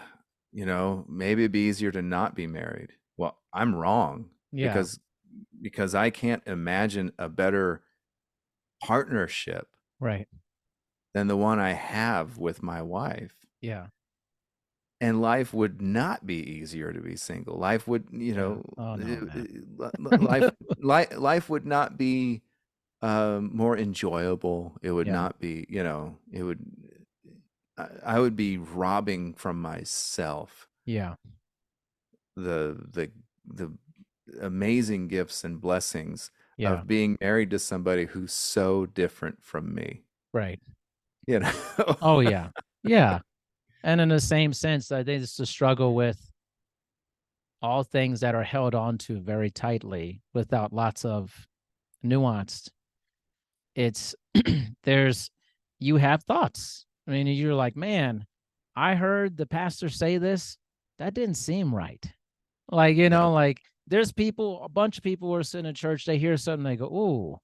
maybe it'd be easier to not be married. Well, I'm wrong yeah, because I can't imagine a better partnership right. than the one I have with my wife. Yeah, And life would not be easier to be single. Life would, yeah. Oh no, man. life would not be more enjoyable. It would Yeah, not be, it would. I would be robbing from myself yeah, the the the amazing gifts and blessings yeah. of being married to somebody who's so different from me. Right. You know. Oh yeah, yeah. And in the same sense, I think it's the struggle with all things that are held on to very tightly without lots of nuanced. It's there's you have thoughts. I mean, you're like, man, I heard the pastor say this. That didn't seem right. Like, Yeah. like there's people, a bunch of people who are sitting in church, they hear something, they go, "Ooh,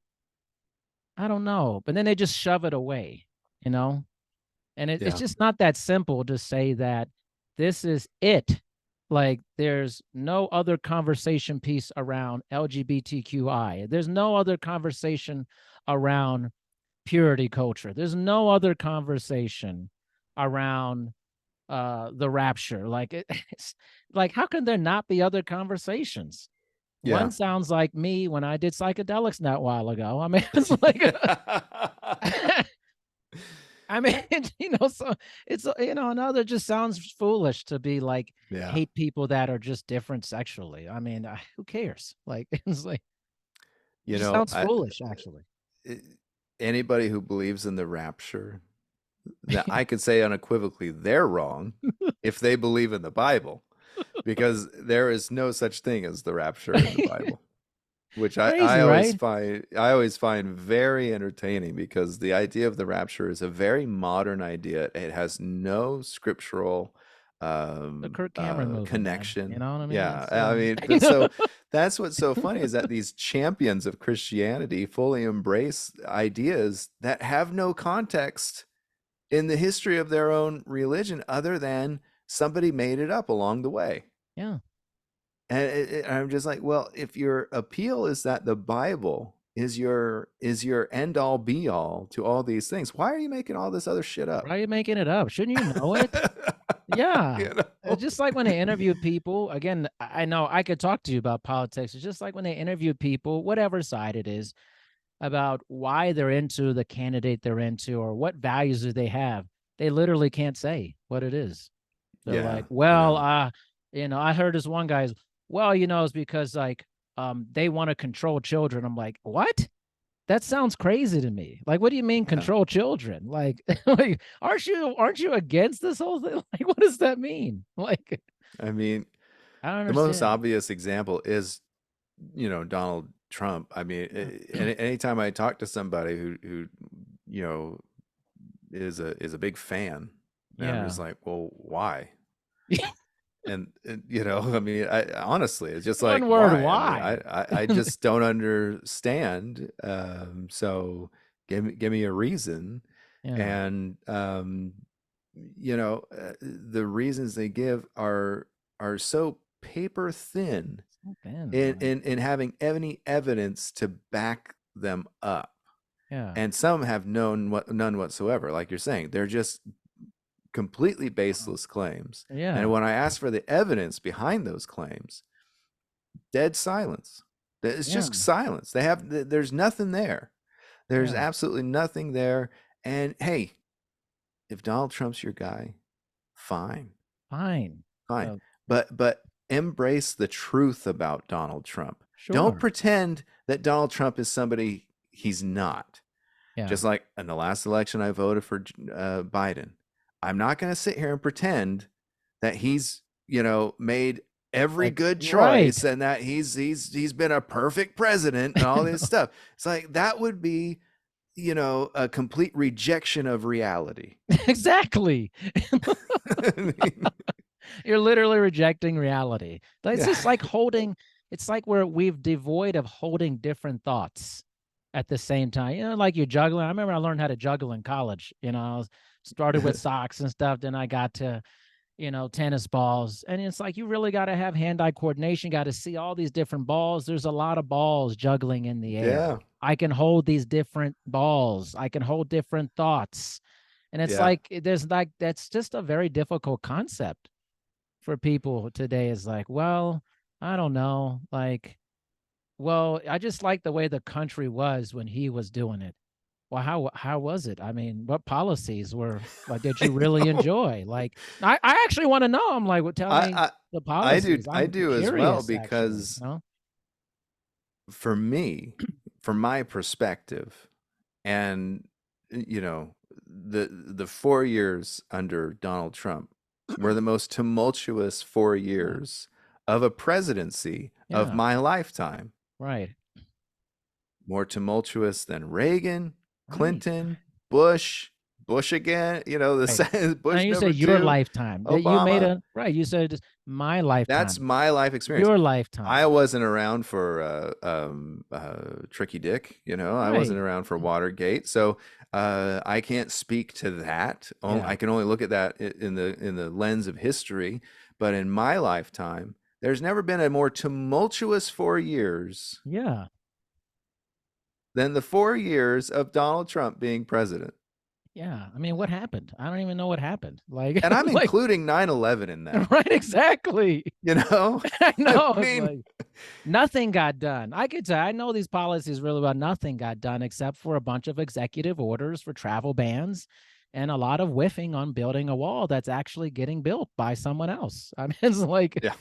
I don't know." But then they just shove it away, you know? And it's Yeah. just not that simple to say that this is it. Like there's no other conversation piece around LGBTQI. There's no other conversation around purity culture. There's no other conversation around the rapture. Like it's like how can there not be other conversations? One Yeah. sounds like me when I did psychedelics not a while ago. I mean, it's like I mean, so it's another just sounds foolish to be like Yeah. hate people that are just different sexually. I mean, who cares? Like it's like it You just know, sounds foolish, actually. I- anybody who believes in the rapture, that I could say unequivocally they're wrong if they believe in the Bible, because there is no such thing as the rapture in the Bible, which Crazy, right? I always find very entertaining because the idea of the rapture is a very modern idea. It has no scriptural The Kirk Cameron movie, man. You connection. know what I mean? Yeah, It's I mean, you know? so that's what's so funny is that these champions of Christianity fully embrace ideas that have no context in the history of their own religion other than somebody made it up along the way. Yeah, And I'm just like, well, if your appeal is that the Bible is your end all be all to all these things, why are you making all this other shit up? why are you making it up? Shouldn't you know it? Yeah. you It's know? just like when they interview people. Again, I know I could talk to you about politics. It's just like when they interview people, whatever side it is, about why they're into the candidate they're into or what values do they have. They literally can't say what it is. They're Yeah, like, well, yeah. I heard this one guy's, well, it's because like they want to control children. I'm like, what? That sounds crazy to me. Like, what do you mean Yeah. control children? Like, like aren't you against this whole thing? Like, what does that mean? Like, I mean, I don't the most understand. obvious example is, Donald Trump. I mean, anytime I talk to somebody who you know is a big fan, and I'm Yeah. just like, well, why? And I mean, I honestly, it's just like, One word, why? I mean, I why? I, I just don't understand. So give me a reason, Yeah. and the reasons they give are so paper thin So thin. in Like, in in having any evidence to back them up, yeah. and some have none whatsoever. Like you're saying, they're just completely baseless claims. Yeah. And when I ask for the evidence behind those claims, Dead silence. It's Yeah. just silence. There's nothing there. There's Yeah. absolutely nothing there. And hey, if Donald Trump's your guy, fine, Fine. fine. Uh, But embrace the truth about Donald Trump. Don't sure. pretend that Donald Trump is somebody he's not. Yeah. Just like in the last election, I voted for Biden. I'm not going to sit here and pretend that he's made every Like, good right. choice and that he's been a perfect president and all this stuff. It's like that would be a complete rejection of reality. Exactly. I mean, You're literally rejecting reality. It's yeah, just like holding, it's like we've devoid of holding different thoughts at the same time. Like you're juggling. I remember I learned how to juggle in college. I started with socks and stuff. Then I got to, tennis balls. And it's like you really got to have hand-eye coordination, got to see all these different balls. There's a lot of balls juggling in the air. yeah, I can hold these different balls. I can hold different thoughts. And it's yeah, like there's like that's just a very difficult concept for people today. Is like, well, I don't know. Like, well, I just like the way the country was when he was doing it. Well, how was it? I mean, what policies were like did I you really know. enjoy? Like, I actually want to know. I'm like, well, tell me I, the I do policies. I I'm do as well curious, actually. because for me, from my perspective, and the 4 years under Donald Trump were the most tumultuous four Yeah. years of a presidency of Yeah. my lifetime. Right. More tumultuous than Reagan, Right. Clinton, Bush again, Right. the Now Bush you say number your two, lifetime that you made Obama. a right. You said my That's lifetime, my life experience. your I lifetime. wasn't around for Tricky Dick. I wasn't Right. around for Watergate, so I can't speak to that. Yeah. I can only look at that in the lens of history. But in my lifetime, there's never been a more tumultuous 4 years Yeah. than the 4 years of Donald Trump being president. Yeah. I mean, what happened? I don't even know what happened. Like, And I'm like, including 9/11 in that. right, exactly. You know, I I know. It's mean, like nothing got done. I could say I know these policies really well. Nothing got done except for a bunch of executive orders for travel bans and a lot of whiffing on building a wall that's actually getting built by someone else. I mean, it's like yeah.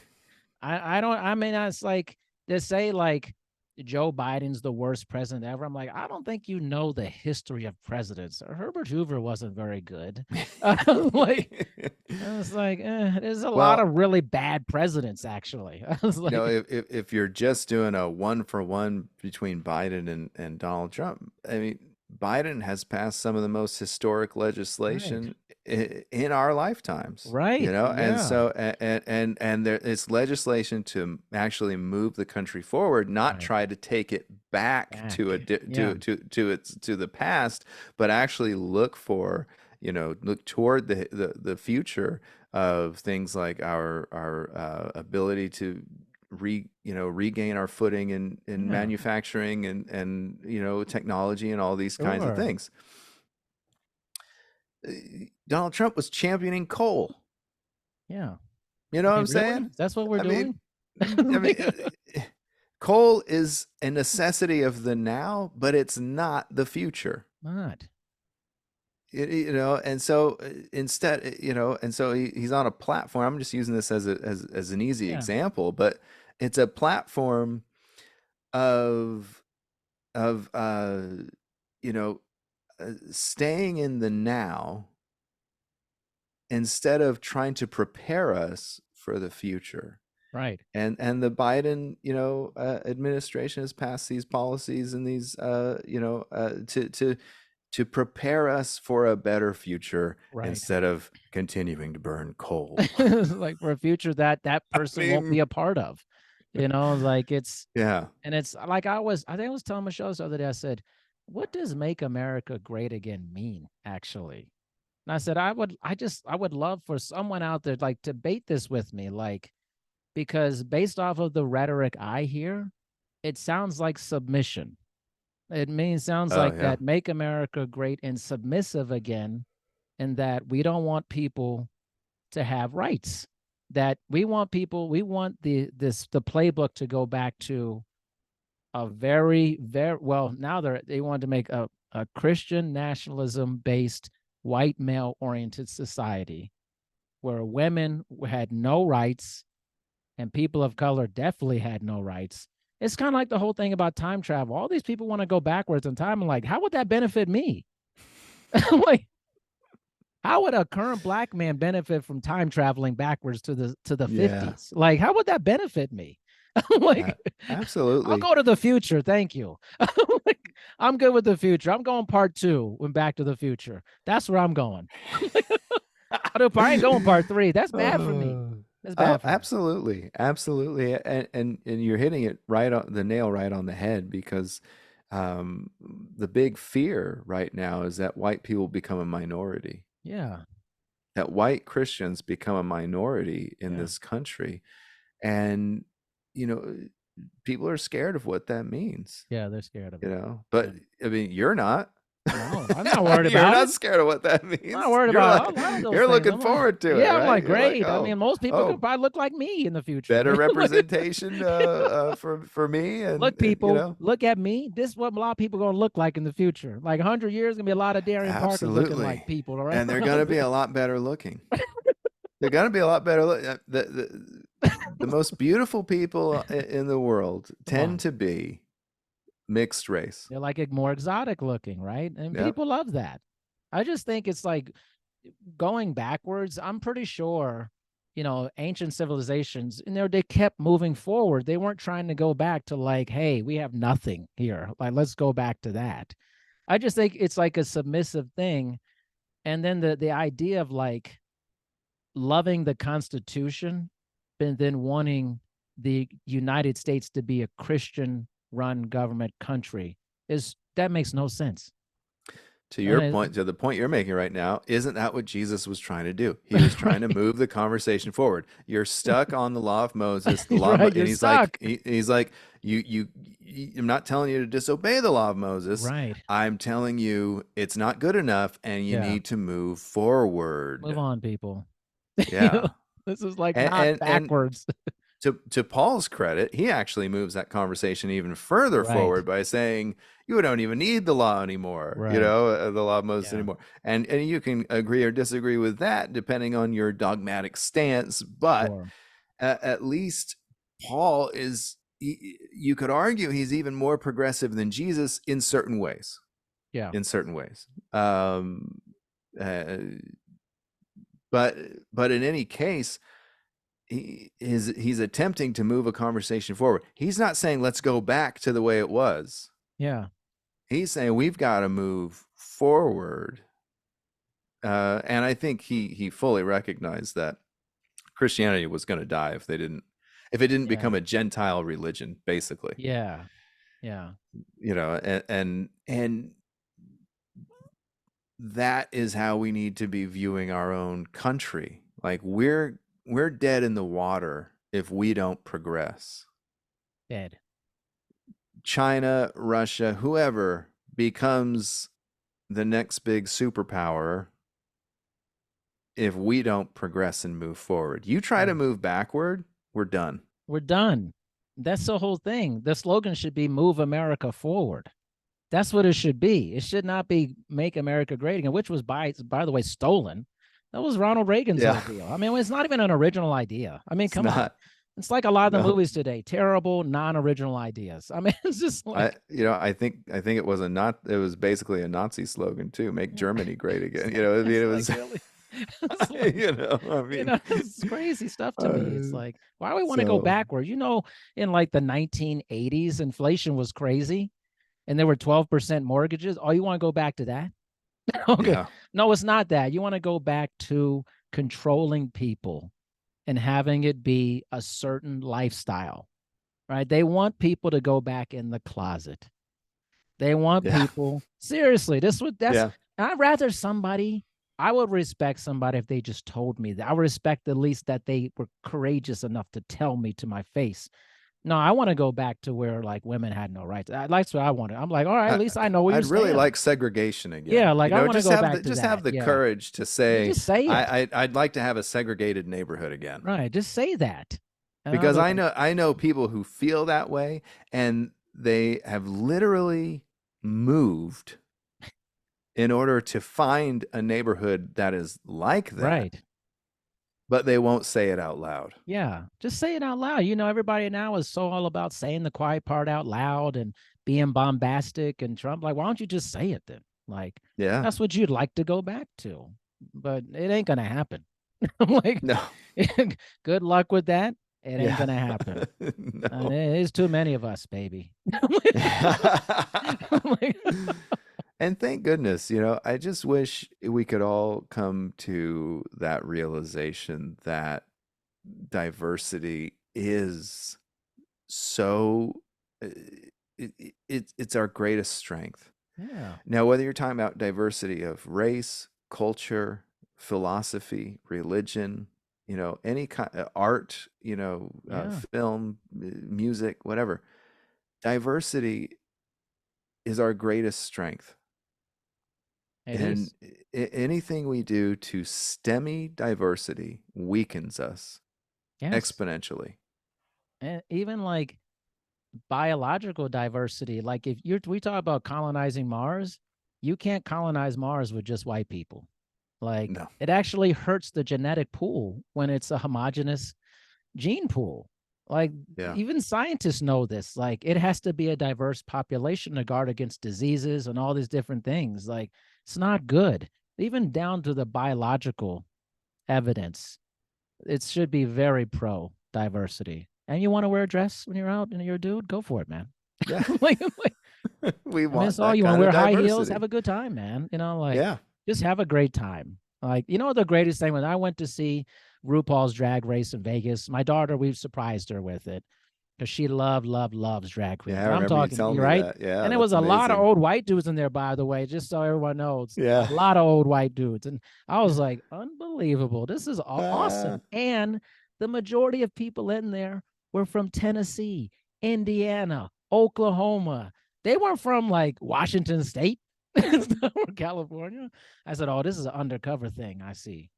I don't I mean it's like to say like Joe Biden's the worst president ever. I'm like, I don't think you know the history of presidents. Herbert Hoover wasn't very good. Like I was like, there's a lot Well, of really bad presidents, actually. I was like, if you're just doing a one for one between Biden and Donald Trump, I mean, Biden has passed some of the most historic right, legislation in our lifetimes, right, and yeah, so and there it's legislation to actually move the country forward, not right, try to take it back to a back, yeah, to the past, but actually look toward the future of things like our ability to regain our footing in yeah, manufacturing and technology and all these kinds of sure, things. Donald Trump was championing coal. yeah. You know I what mean, I'm really? saying? That's what we're I mean, doing? I mean, Like, coal is a necessity of the now, but it's not the future. not, And so instead, and so he's on a platform. I'm just using this as an easy yeah, example, but it's a platform of of you know staying in the now instead of trying to prepare us for the future. right, And the Biden administration has passed these policies and these to prepare us for a better future right. instead of continuing to burn coal. Like for a future that that I person won't mean, be a part of, like yeah. and it's like I think I was telling Michelle the other day, I said, what does make America great again mean, actually? And I said, I would love for someone out there like to debate this with me, like, because based off of the rhetoric I hear, it sounds like submission. Sounds Oh like yeah. that make America great and submissive again, and that we don't want people to have rights. that we want people, we want the playbook to go back to a very well, now they want to make a Christian nationalism based white male oriented society where women had no rights and people of color definitely had no rights. It's kind of like the whole thing about time travel. All these people want to go backwards in time. I'm like, how would that benefit me? Like, how would a current black man benefit from time traveling backwards to the Yeah. 50s? Like, how would that benefit me? Like, I'll Absolutely. go to the future. Thank you. Like, I'm good with the future. I'm going part two when Back to the Future. That's where I'm going. I ain't going part three. That's bad for me. Uh, That's oh, bad for me. absolutely, absolutely, and you're hitting it right on the nail right on the head because um, the big fear right now is that white people become a minority, Yeah. that white Christians become a minority in Yeah. this country, and you know, people are scared of what that means, Yeah. They're scared of you it. know. Yeah. But I mean, you're not. No, I'm not worried You're about it. not scared of what that I'm not means. worried You're about like a lot of those you're things. looking I'm like, forward to it, yeah, I'm right? like, You're like, great. I mean, most people could oh, probably look like me in the future. better Like, representation for me, look, and you people, know, look at me. This is what a lot of people are going to look like in the future. Like 100 years, going to be a lot of Darian Parkers looking like absolutely, people around. and they're gonna be a lot better looking. They're gonna be a lot better. The most beautiful people in the world Come tend on. to be mixed race. They're like more exotic looking, right? And Yep. people love that. I just think it's like going backwards. I'm pretty sure, ancient civilizations, they kept moving forward. They weren't trying to go back to like, hey, we have nothing here. Like, let's go back to that. I just think it's like a submissive thing. And then the idea of like loving the Constitution, and then wanting the United States to be a Christian run government country is that makes no sense. To your And point, to the point you're making right now, isn't that what Jesus was trying to do? He was trying to right, move the conversation forward. You're stuck on the law of Moses, the law of, right, and you're stuck. he's like, I'm not telling you to disobey the law of Moses. Right. I'm telling you it's not good enough, and you Yeah. need to move Move forward. on, people. you know, Yeah, this is like and not and backwards. to Paul's credit, he actually moves that conversation even further Right. forward by saying, "You don't even need the law anymore, Right. the law of Moses Yeah. anymore." And you can agree or disagree with that depending on your dogmatic stance, but Sure. at least Paul is. You could argue he's even more progressive than Jesus in certain ways. Yeah. In certain ways, uh, but in any case he's attempting to move a conversation forward. He's not saying let's go back to the way it was. Yeah. He's saying we've got to move forward. And I think he fully recognized that Christianity was going to die if it didn't become Yeah. a Gentile religion, basically. Yeah. Yeah. And that is how we need to be viewing our own country. Like we're dead in the water if we don't progress. Dead. China, Russia, whoever becomes the next big superpower if we don't progress and move forward. You try to Yeah. move backward, we're done. We're done. That's the whole thing. The slogan should be move America forward. That's what it should be. It should not be make America great again, which was by the way stolen. That was Ronald Reagan's Yeah. whole deal. I mean, it's not even an original idea. I mean, It's come on. not. It's like a lot of the No. movies today, terrible, non-original ideas. I mean, it's just I like I think it was it was basically a Nazi slogan too, make Germany great again. I mean it's it like was really, it's like I mean it's crazy stuff to me. It's uh, like, why do we want to go so backward? In like the 1980s, inflation was crazy, and there were 12% mortgages. Oh, you want to go back to that? Okay. yeah. No, it's not that. You want to go back to controlling people and having it be a certain lifestyle, right? They want people to go back in the closet. They want Yeah. people, seriously, Yeah. I would respect somebody if they just told me that. I would respect at least that they were courageous enough to tell me to my face No, I want to go back to where like women had no rights. That's what I wanted. I'm like, all right, at I, least I know where you I'd really stand. like segregation Yeah, again. like You I know, want to just go have back to that. the Yeah. courage to Yeah, say just say it. I'd like to have a segregated neighborhood again. Right. Just say that. And I'll Because be like, I know people who feel that way, and they have literally moved in order to find a neighborhood that is like that, right. but they won't say it out loud. Yeah. Just say it out loud. You know, everybody now is so all about saying the quiet part out loud and being bombastic and Trump. Like, why don't you just say it then? Like, Yeah. that's what you'd like to go back to. But it ain't gonna happen. I'm like, No. good luck with that. It ain't Yeah. gonna happen. And No. there's too many of us, baby. I'm like, And thank goodness, you know, I just wish we could all come to that realization that diversity is so uh, it's our greatest strength. yeah. Now, whether you're talking about diversity of race, culture, philosophy, religion, you know, any kind of art, you know, Yeah. film, music, whatever, diversity is our greatest strength. It And is. anything we do to stemmy diversity weakens us Yes. exponentially. And even like biological diversity, like if you're we talk about colonizing Mars, you can't colonize Mars with just white people. Like No. it actually hurts the genetic pool when it's a homogenous gene pool. Like Yeah. even scientists know this. Like it has to be a diverse population to guard against diseases and all these different things. Like it's not good. Even down to the biological evidence, it should be very pro diversity. And you want to wear a dress when you're out and you're a dude, go for it, man. Yeah. like, We I mean, it's want all that you want to kind of wear high heels, have diversity. a good time, man. You know, like Yeah. just have a great time. Like, you know, the greatest thing when I went to see RuPaul's Drag Race in Vegas, my daughter, we've surprised her with it because she loves drag Yeah, queens. I And I'm remember you talking, telling you're me right. that. Yeah, And there was that's a lot of amazing. old white dudes in there, by the way, just so everyone knows. A Yeah. lot of old white dudes. And I was like, unbelievable. This is Uh, awesome. And the majority of people in there were from Tennessee, Indiana, Oklahoma. They weren't from like Washington State or California. I said, "Oh, this is an undercover thing." I see.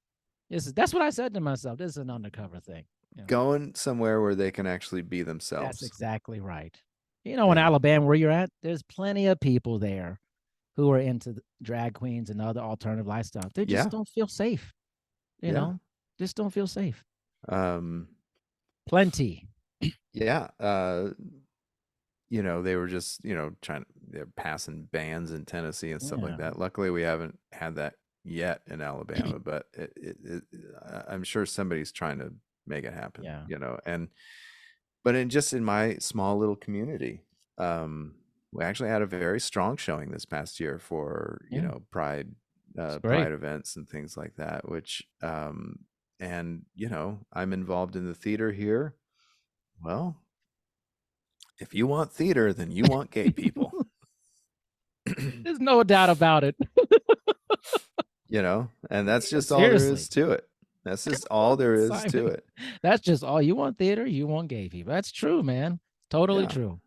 That's what I said to myself. This is an undercover thing. You know, going somewhere where they can actually be that's themselves. exactly right. You know, in Yeah. Alabama, where you're at, there's plenty of people there who are into drag queens and other alternative lifestyles. They just Yeah. don't feel safe. You Yeah. know, just don't feel safe. Um, Plenty. yeah. You know, they were just, you know, they're passing bans in Tennessee and stuff like Yeah, that. Luckily, we haven't had that yet in Alabama, but I'm sure somebody's trying to make it happen, yeah, you know. And but in my small little community, we actually had a very strong showing this past year for, you yeah. know, It's great. pride events and things like that, which and you know, I'm involved in the theater here. Well, if you want theater, then you want gay people. There's no doubt about it. You know, and that's just all there is Seriously. to it. That's just all there is to Simon. it. That's just all you want theater, you want gay people. That's true, man. Totally Yeah. true.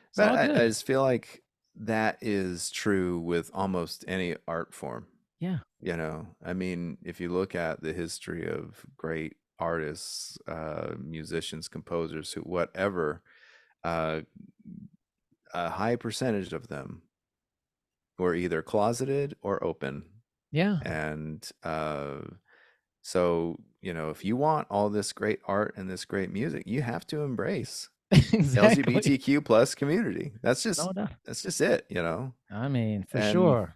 It's But all I good. just feel like that is true with almost any art form. Yeah. You know, I mean, if you look at the history of great artists, musicians, composers, who, whatever, uh, a high percentage of them were either closeted or open. Yeah. And so, you know, if you want all this great art and this great music, you have to embrace Exactly. LGBTQ plus community. No doubt. That's just it, you know. I mean, for And sure.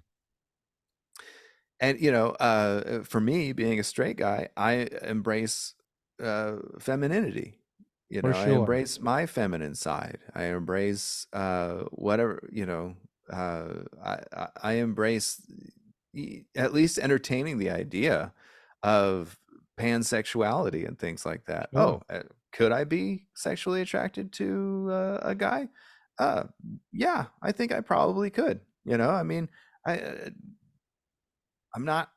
you know, for me being a straight guy, I embrace femininity. You For know, I sure. embrace my feminine side. I embrace whatever, you know, I embrace at least entertaining the idea of pansexuality and things like that. Sure. Oh, could I be sexually attracted to a guy? Uh, yeah, I think I probably could. You know, I mean, I'm not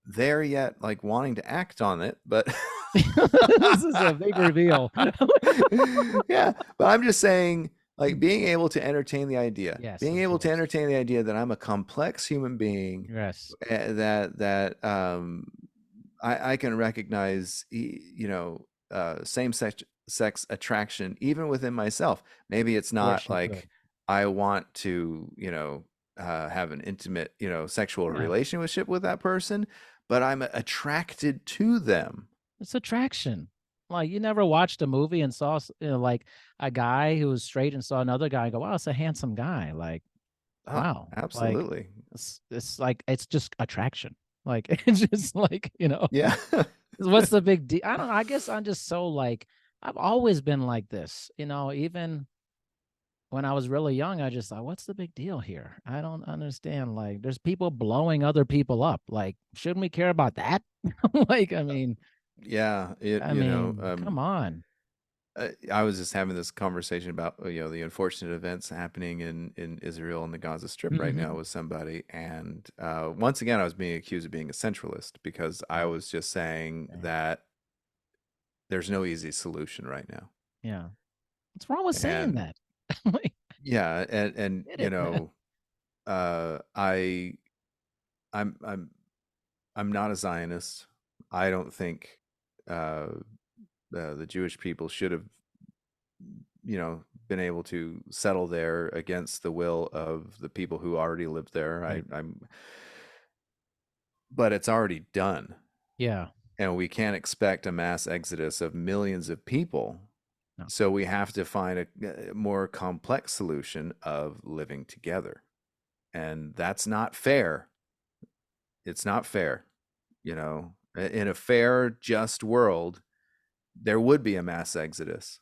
there yet, like wanting to act on it, but This is a big reveal. Yeah, but I'm just saying, like, being able to entertain the idea, Yes, being of able to course. entertain the idea that I'm a complex human being, Yes. that I can recognize, same sex attraction even within myself. Maybe it's Of course not you could. like I want to, have an intimate, sexual Yeah. relationship with that person, but I'm attracted to them. It's attraction. Like you never watched a movie and saw, like a guy who was straight and saw another guy and go, wow, it's a handsome guy. Like, Oh, wow. Like absolutely. it's like it's just attraction. Like it's just like, Yeah. what's the big deal? I don't know. I guess I'm just so like I've always been like this, even when I was really young, I just thought, what's the big deal here? I don't understand. Like, there's people blowing other people up. Like, shouldn't we care about that? Like, Yeah, come on. I was just having this conversation about the unfortunate events happening in Israel and the Gaza Strip right now Hmm. with somebody, and once again I was being accused of being a centralist because I Oh, was just saying dang. that there's no easy solution right now, Yeah. What's wrong with saying and that? Like, yeah, and get it, man. uh, I I'm I'm I'm not a Zionist. I don't think uh, the Jewish people should have been able to settle there against the will of the people who already lived there. Right. But it's already done, Yeah. and we can't expect a mass exodus of millions of people. No. So we have to find a more complex solution of living together, and that's not fair. It's not fair, In a fair, just world, there would be a mass exodus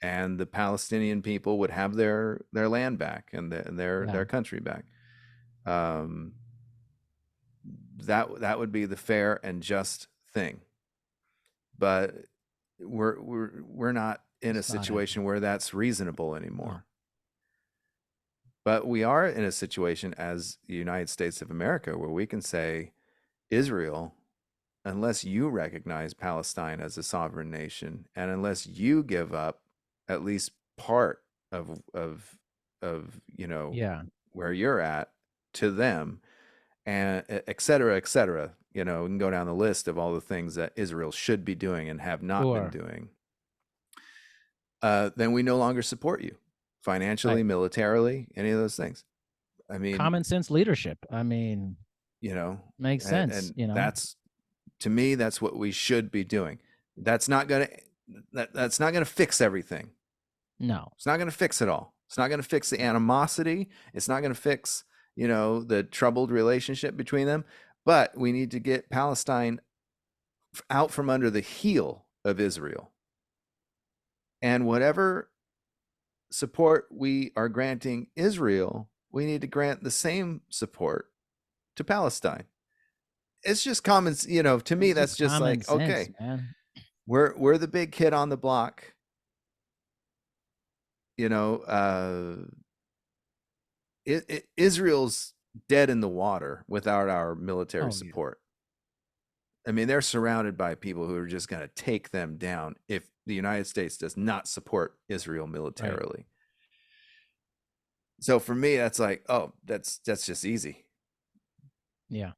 and the Palestinian people would have their land back and Yeah. their country back. Um, that would be the fair and just thing. But we're not in a It's not happening. situation where that's reasonable No. anymore. But we are in a situation as the United States of America where we can say, Israel, unless you recognize Palestine as a sovereign nation, and unless you give up at least part of Yeah. where you're at to them, and et cetera, et cetera. We can go down the list of all the things that Israel should be doing and have not been Sure. doing. Then we no longer support you Right. financially, militarily, any of those things. I mean, Common sense leadership. you know, Makes sense, and that's, to me, that's what we should be doing. That's not gonna that's not gonna fix everything. No. It's not gonna fix it all. It's not gonna fix the animosity. It's not gonna fix, the troubled relationship between them. But we need to get Palestine out from under the heel of Israel. And whatever support we are granting Israel, we need to grant the same support to Palestine. It's just common, to me It's that's just just common like, sense, okay, man. we're the big kid on the block, you know, Israel's dead in the water without our military Oh, yeah. support. I mean, they're surrounded by people who are just going to take them down if the United States does not support Israel Right. militarily. So for me, that's like, oh, that's just easy. Yeah.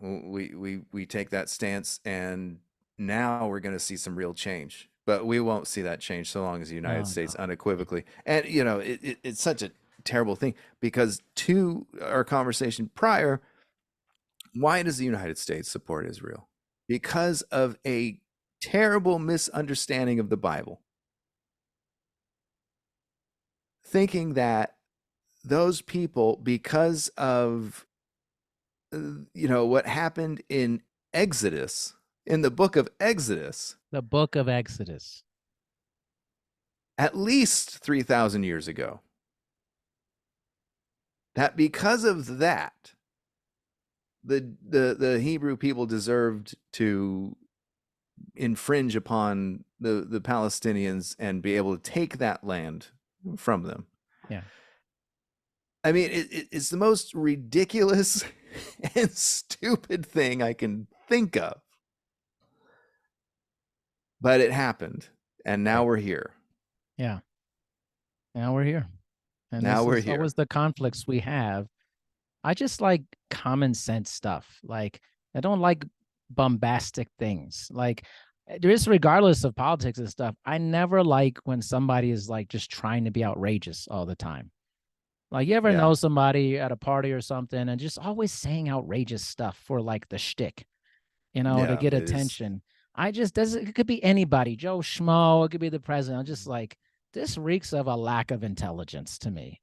We take that stance, and now we're going to see some real change. But we won't see that change so long as the United No, States no. unequivocally, and it's such a terrible thing because to our conversation prior, why does the United States support Israel? Because of a terrible misunderstanding of the Bible, thinking that those people, because of what happened in Exodus, in the book of Exodus, The book of Exodus. at least 3,000 years ago, that because of that, the Hebrew people deserved to infringe upon the Palestinians and be able to take that land from them. Yeah. I mean, it's the most ridiculous and stupid thing I can think of. but it happened, and now Right. we're here. Yeah. Now we're here. And Now this we're is here. always the conflicts we have. I just like common sense stuff. Like I don't like bombastic things. Like just regardless of politics and stuff, I never like when somebody is like just trying to be outrageous all the time. Like you ever Yeah, know somebody at a party or something and just always saying outrageous stuff for like the shtick, to yeah. get It is, attention. I just doesn't it could be anybody, Joe Schmo, it could be the president. I'm just like, this reeks of a lack of intelligence to me.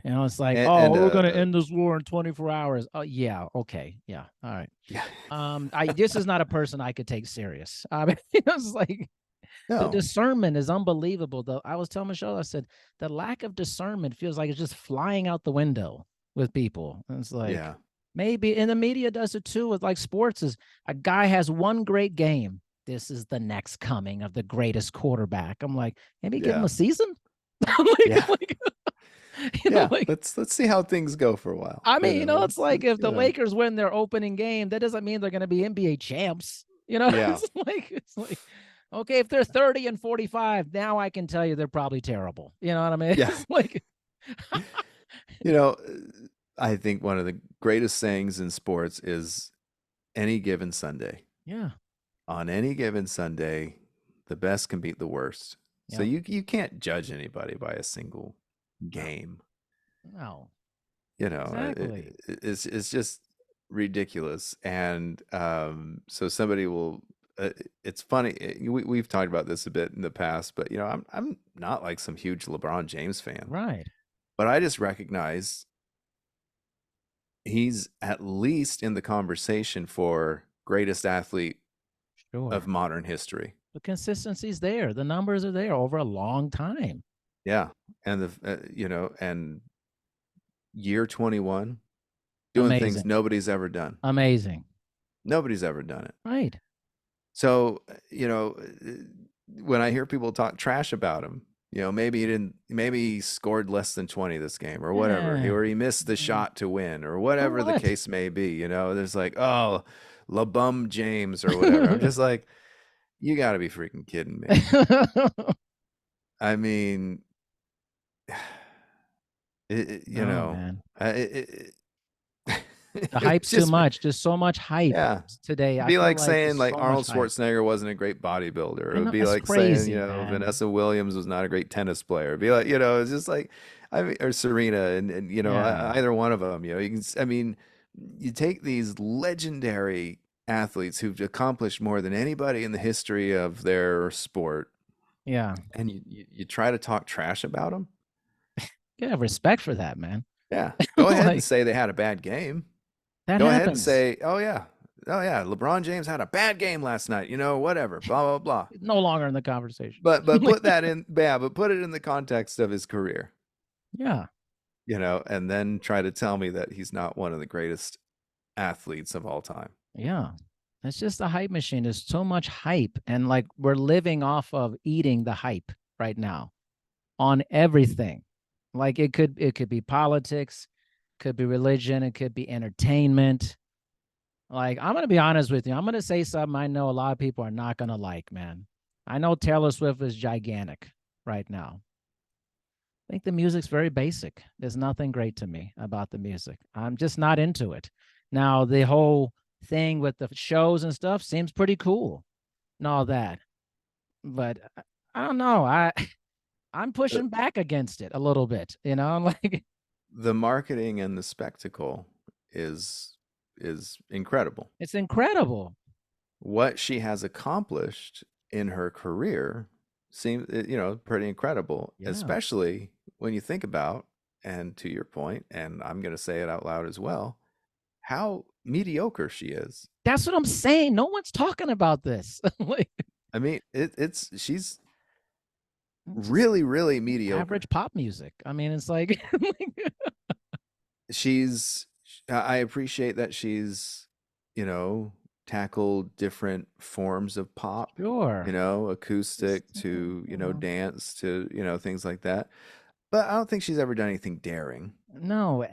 It's like, and oh, we're gonna end this war in 24 hours. Oh, yeah, okay, yeah, all right. yeah. I this is not a person I could take serious. I mean, it's like the No, discernment is unbelievable. Though I was telling Michelle, I said the lack of discernment feels like it's just flying out the window with people. And it's like yeah, maybe, and the media does it too. With like sports, is a guy has one great game. This is the next coming of the greatest quarterback. I'm like, maybe give him yeah, a season. yeah, like, yeah. like Let's see how things go for a while. I mean, it's like if You the know. Lakers win their opening game, that doesn't mean they're going to be NBA champs. Yeah, It's like okay, if they're 30 and 45, now I can tell you they're probably terrible. You know what I mean? yeah. It's like You know, I think one of the greatest sayings in sports is any given Sunday. yeah, On any given Sunday, the best can beat the worst. So yeah, you can't judge anybody by a single no, game. no, You know, exactly. it's just ridiculous. And so somebody will. It's funny. We've talked about this a bit in the past, but I'm not like some huge LeBron James fan, Right. but I just recognize he's at least in the conversation for greatest athlete of Sure. modern history. The consistency's there. The numbers are there over a long time. Yeah, and and year 21, doing things Amazing. nobody's ever done. Amazing. Nobody's ever done it. Right. So, when I hear people talk trash about him, maybe he scored less than 20 this game or whatever, Yeah. or he missed the shot to win or So whatever the what? case may be, there's like, oh, LeBum James or whatever. I'm just like, you got to be freaking kidding me. I mean, No, man. it, The it hype's too just much. There's so much hype yeah. today. It'd I be feel like like saying there's like so much Arnold hype. Schwarzenegger wasn't a great bodybuilder. It I would know be it's like saying, crazy, man. Vanessa Williams was not a great tennis player. It'd be like, it's just like, I mean, or Serena and Yeah. either one of them, I mean, you take these legendary athletes who've accomplished more than anybody in the history of their sport, Yeah. and you try to talk trash about them. You have respect for that, man. Yeah. Go ahead and Like say they had a bad game. that Go ahead and happens. say, oh yeah, LeBron James had a bad game last night. Whatever, blah blah blah. No longer in the conversation. But Like, put that in, yeah, but put it in the context of his career, yeah. and then try to tell me that he's not one of the greatest athletes of all time. Yeah. It's just a hype machine. There's so much hype. And like we're living off of eating the hype right now on everything. Like it could be politics, could be religion, it could be entertainment. Like I'm gonna be honest with you. I'm gonna say something I know a lot of people are not gonna like, man. I know Taylor Swift is gigantic right now. I think the music's very basic. There's nothing great to me about the music. I'm just not into it. Now the whole thing with the shows and stuff seems pretty cool and all that. But I don't know. I'm The, pushing back against it a little bit, like the marketing and the spectacle is incredible. it's incredible. What she has accomplished in her career seems, pretty incredible, Yeah. especially when you think about, and to your point, and I'm going to say it out loud as well, how mediocre she is. That's what I'm saying. No one's talking about this. Like I mean, she's just really, really mediocre. average pop music. I mean, it's like, She's, I appreciate that she's, you know, tackled different forms of pop, sure. Just, acoustic to, you know, dance to, things like that. But I don't think she's ever done anything daring. no,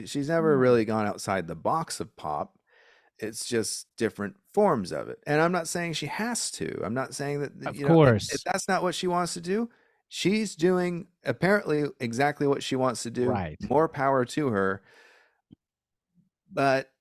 She's never no. really gone outside the box of pop. It's just different forms of it. And I'm not saying she has to. I'm not saying that, Of you know, if course. that's not what she wants to do, she's doing apparently exactly what she wants to do. Right. More power to her. But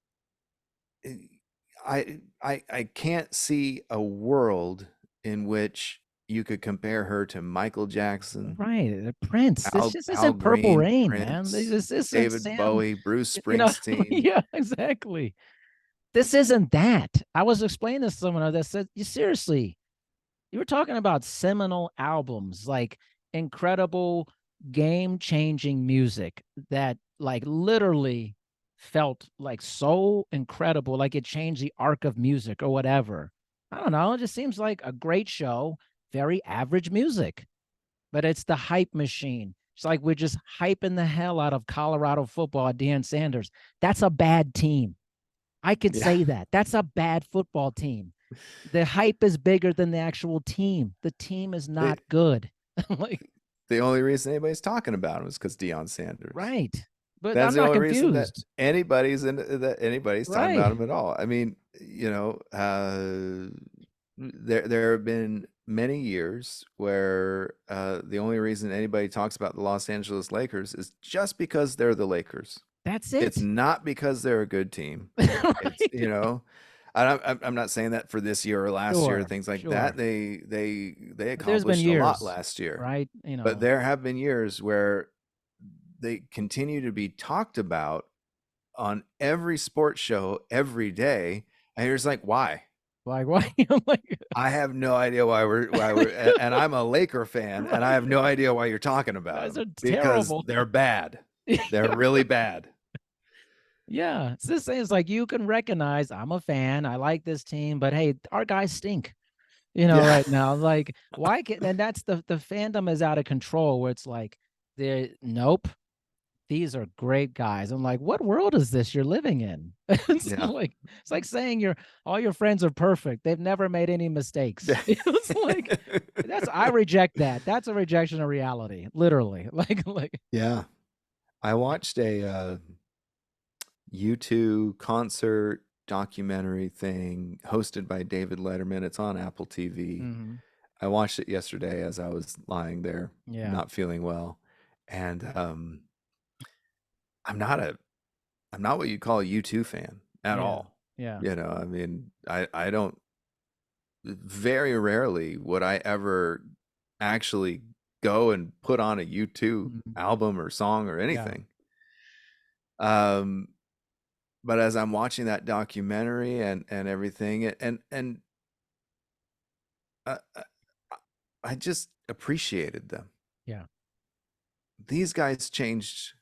I can't see a world in which you could compare her to Michael Jackson, Right. Prince. This just Al isn't Purple Green, Rain, man. Prince, This isn't David Sam. Bowie, Bruce You know, Springsteen. yeah, exactly. This isn't that. I was explaining this to someone that said, you seriously, you were talking about seminal albums, like incredible game-changing music that like literally felt like so incredible, like it changed the arc of music or whatever. I don't know. It just seems like a great show, very average music, but it's the hype machine. It's like we're just hyping the hell out of Colorado football, Dan Sanders. That's a bad team. I can Yeah. say that. That's a bad football team. The hype is bigger than the actual team. The team is The, not good. Like, the only reason anybody's talking about him is because Deion Sanders. right. But That's I'm the not only reason that confused. anybody's talking Right. about him at all. I mean, you know, there have been many years where the only reason anybody talks about the Los Angeles Lakers is just because they're the Lakers. That's It's it. not because they're a good team. It's, Right. you know, I'm not saying that for this year or last year, Sure. things like that. Sure. They But there's been accomplished a lot years, last year, right? but there have been years where they continue to be talked about on every sports show every day, and you're just like, why? like why? I'm like, I have no idea why we're and I'm a Laker fan, and I have right. no idea why you're talking You about guys them are because terrible. they're bad. They're really bad. Yeah. It's this thing. It's like you can recognize I'm a fan. I like this team, but hey, our guys stink. Yeah. Right now. Like, why can and that's the fandom is out of control where it's like they nope, these are great guys. I'm like, what world is this you're living in? Yeah. It's like saying all your friends are perfect. They've never made any mistakes. It's like that's I reject that. That's a rejection of reality, literally. Like Yeah. I watched a U2 concert documentary thing hosted by David Letterman. It's on Apple TV. mhm, I watched it yesterday as I was lying there, yeah, not feeling well. And I'm not a I'm not what you call a U2 fan at yeah, all. yeah. You know, I mean, I don't very rarely would I ever actually go and put on a U2 Mhm, album or song or yeah, anything. Um, but as I'm watching that documentary and everything, and uh, uh, I just appreciated them. yeah. These guys changed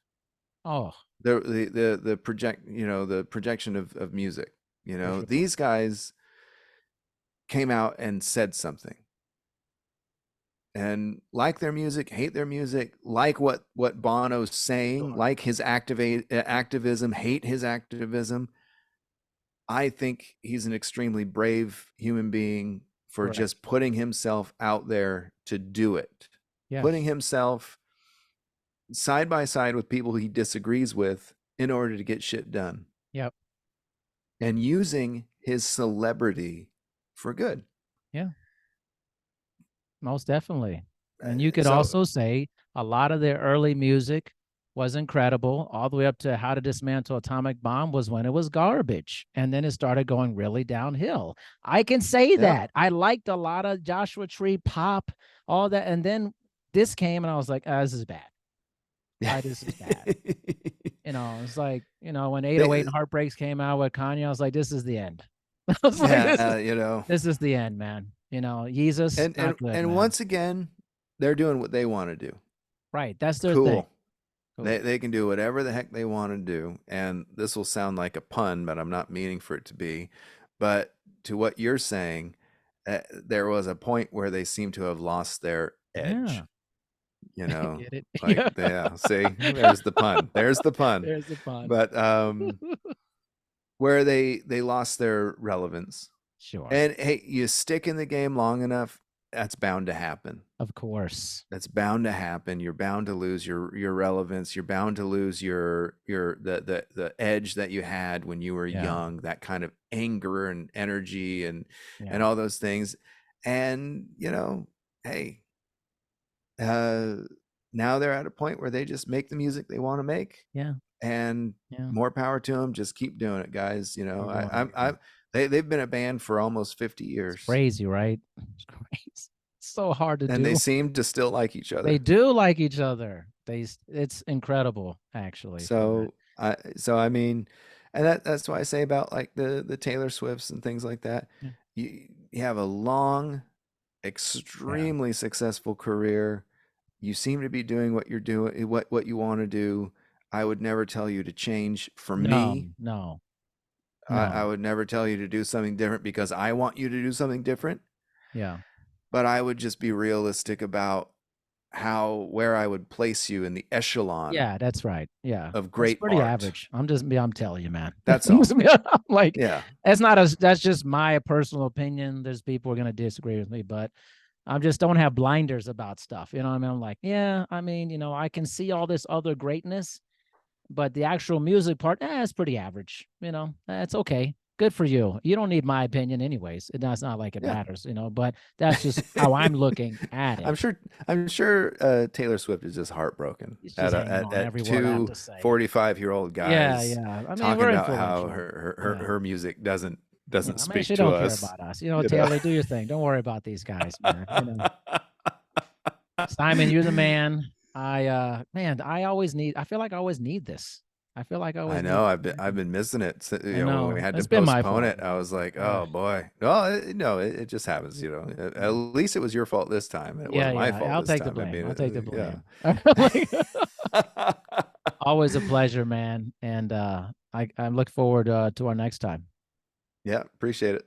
Oh, the project, you know, the projection of music. You for know, sure. these guys came out and said something, and like their music, hate their music, like what Bono's saying, Sure. like his activism, hate his activism. I think he's an extremely brave human being for Correct. just putting himself out there to do it, putting Yes. himself side by side with people he disagrees with in order to get shit done, Yep. and using his celebrity for good. Yeah. Most definitely. And you could So also say a lot of their early music was incredible, all the way up to How to Dismantle Atomic Bomb was when it was garbage. And then it started going really downhill. I can say yeah. that. I liked a lot of Joshua Tree pop, all that. And then this came and I was like, this is bad. This is bad. It's like, when 808 they, and Heartbreaks came out with Kanye, I was like, this is the end. I was like, yeah, you know, this is the end, man. Jesus, and not good, man. once again, they're doing what they want to do. Right. That's their thing. Cool. Cool. They can do whatever the heck they want to do, and this will sound like a pun, but I'm not meaning for it to be. But to what you're saying, there was a point where they seem to have lost their Yeah. edge. You know, Get it? like Yeah. yeah. See, there's the pun. There's the pun. There's the fun. But where they lost their relevance. Sure. And hey, you stick in the game long enough, that's bound to happen. Of course. That's bound to happen. You're bound to lose your relevance. You're bound to lose your the edge that you had when you were Yeah. young, that kind of anger and energy Yeah. and all those things. And, you know, hey, uh now they're at a point where they just make the music they want to make, Yeah. and Yeah. more power to them. Just keep doing it, guys. You know, Keep doing I it. Yeah. they've been a band for almost 50 It's years, crazy, right? It's crazy. It's so hard to and they do. seem to still like each They other. do like each other. It's incredible actually for that. So I mean, and that's why I say about like the Taylor Swifts and things like that. Yeah. You have a long, Yeah. extremely successful career. You seem to be doing what you're doing, what you want to do. I would never tell you to change. For No, me, no, I no. would never tell you to do something different because I want you to do something different. Yeah. But I would just be realistic about where I would place you in the echelon Yeah, that's right. Yeah. of That's great pretty art. average. I'm telling you, man. That's all. I'm like, Yeah. that's just my personal opinion. There's people who are gonna disagree with me, but I just don't have blinders about stuff. You know what I mean? I'm like, yeah, I mean, I can see all this other greatness, but the actual music part, it's pretty average. It's okay. Good for you. You don't need my opinion anyways. It's not like it Yeah. matters, but that's just how I'm looking at I'm it. sure Taylor Swift is just heartbroken She's hanging on at every word I have two to say. 45-year-old Yeah, guys yeah. I mean, talking we're about how influential. Yeah. her music doesn't Yeah. I mean, speak she to don't care us, about us. you know. Taylor, do your thing. Don't worry about these guys, man. Simon, you're the man. I feel like I always need this. I feel like I I always need know this. I've been missing it. I When we know. had to It's been my postpone fault, it, I man. was like, oh boy. Well, no, it just happens, you know. At Yeah. least it was your fault this time, and it Yeah, wasn't my yeah. fault I'll this take the time. I blame. I'll take the mean, blame. yeah. Like, always a pleasure, man. And I look forward to our next time. Yeah, appreciate it.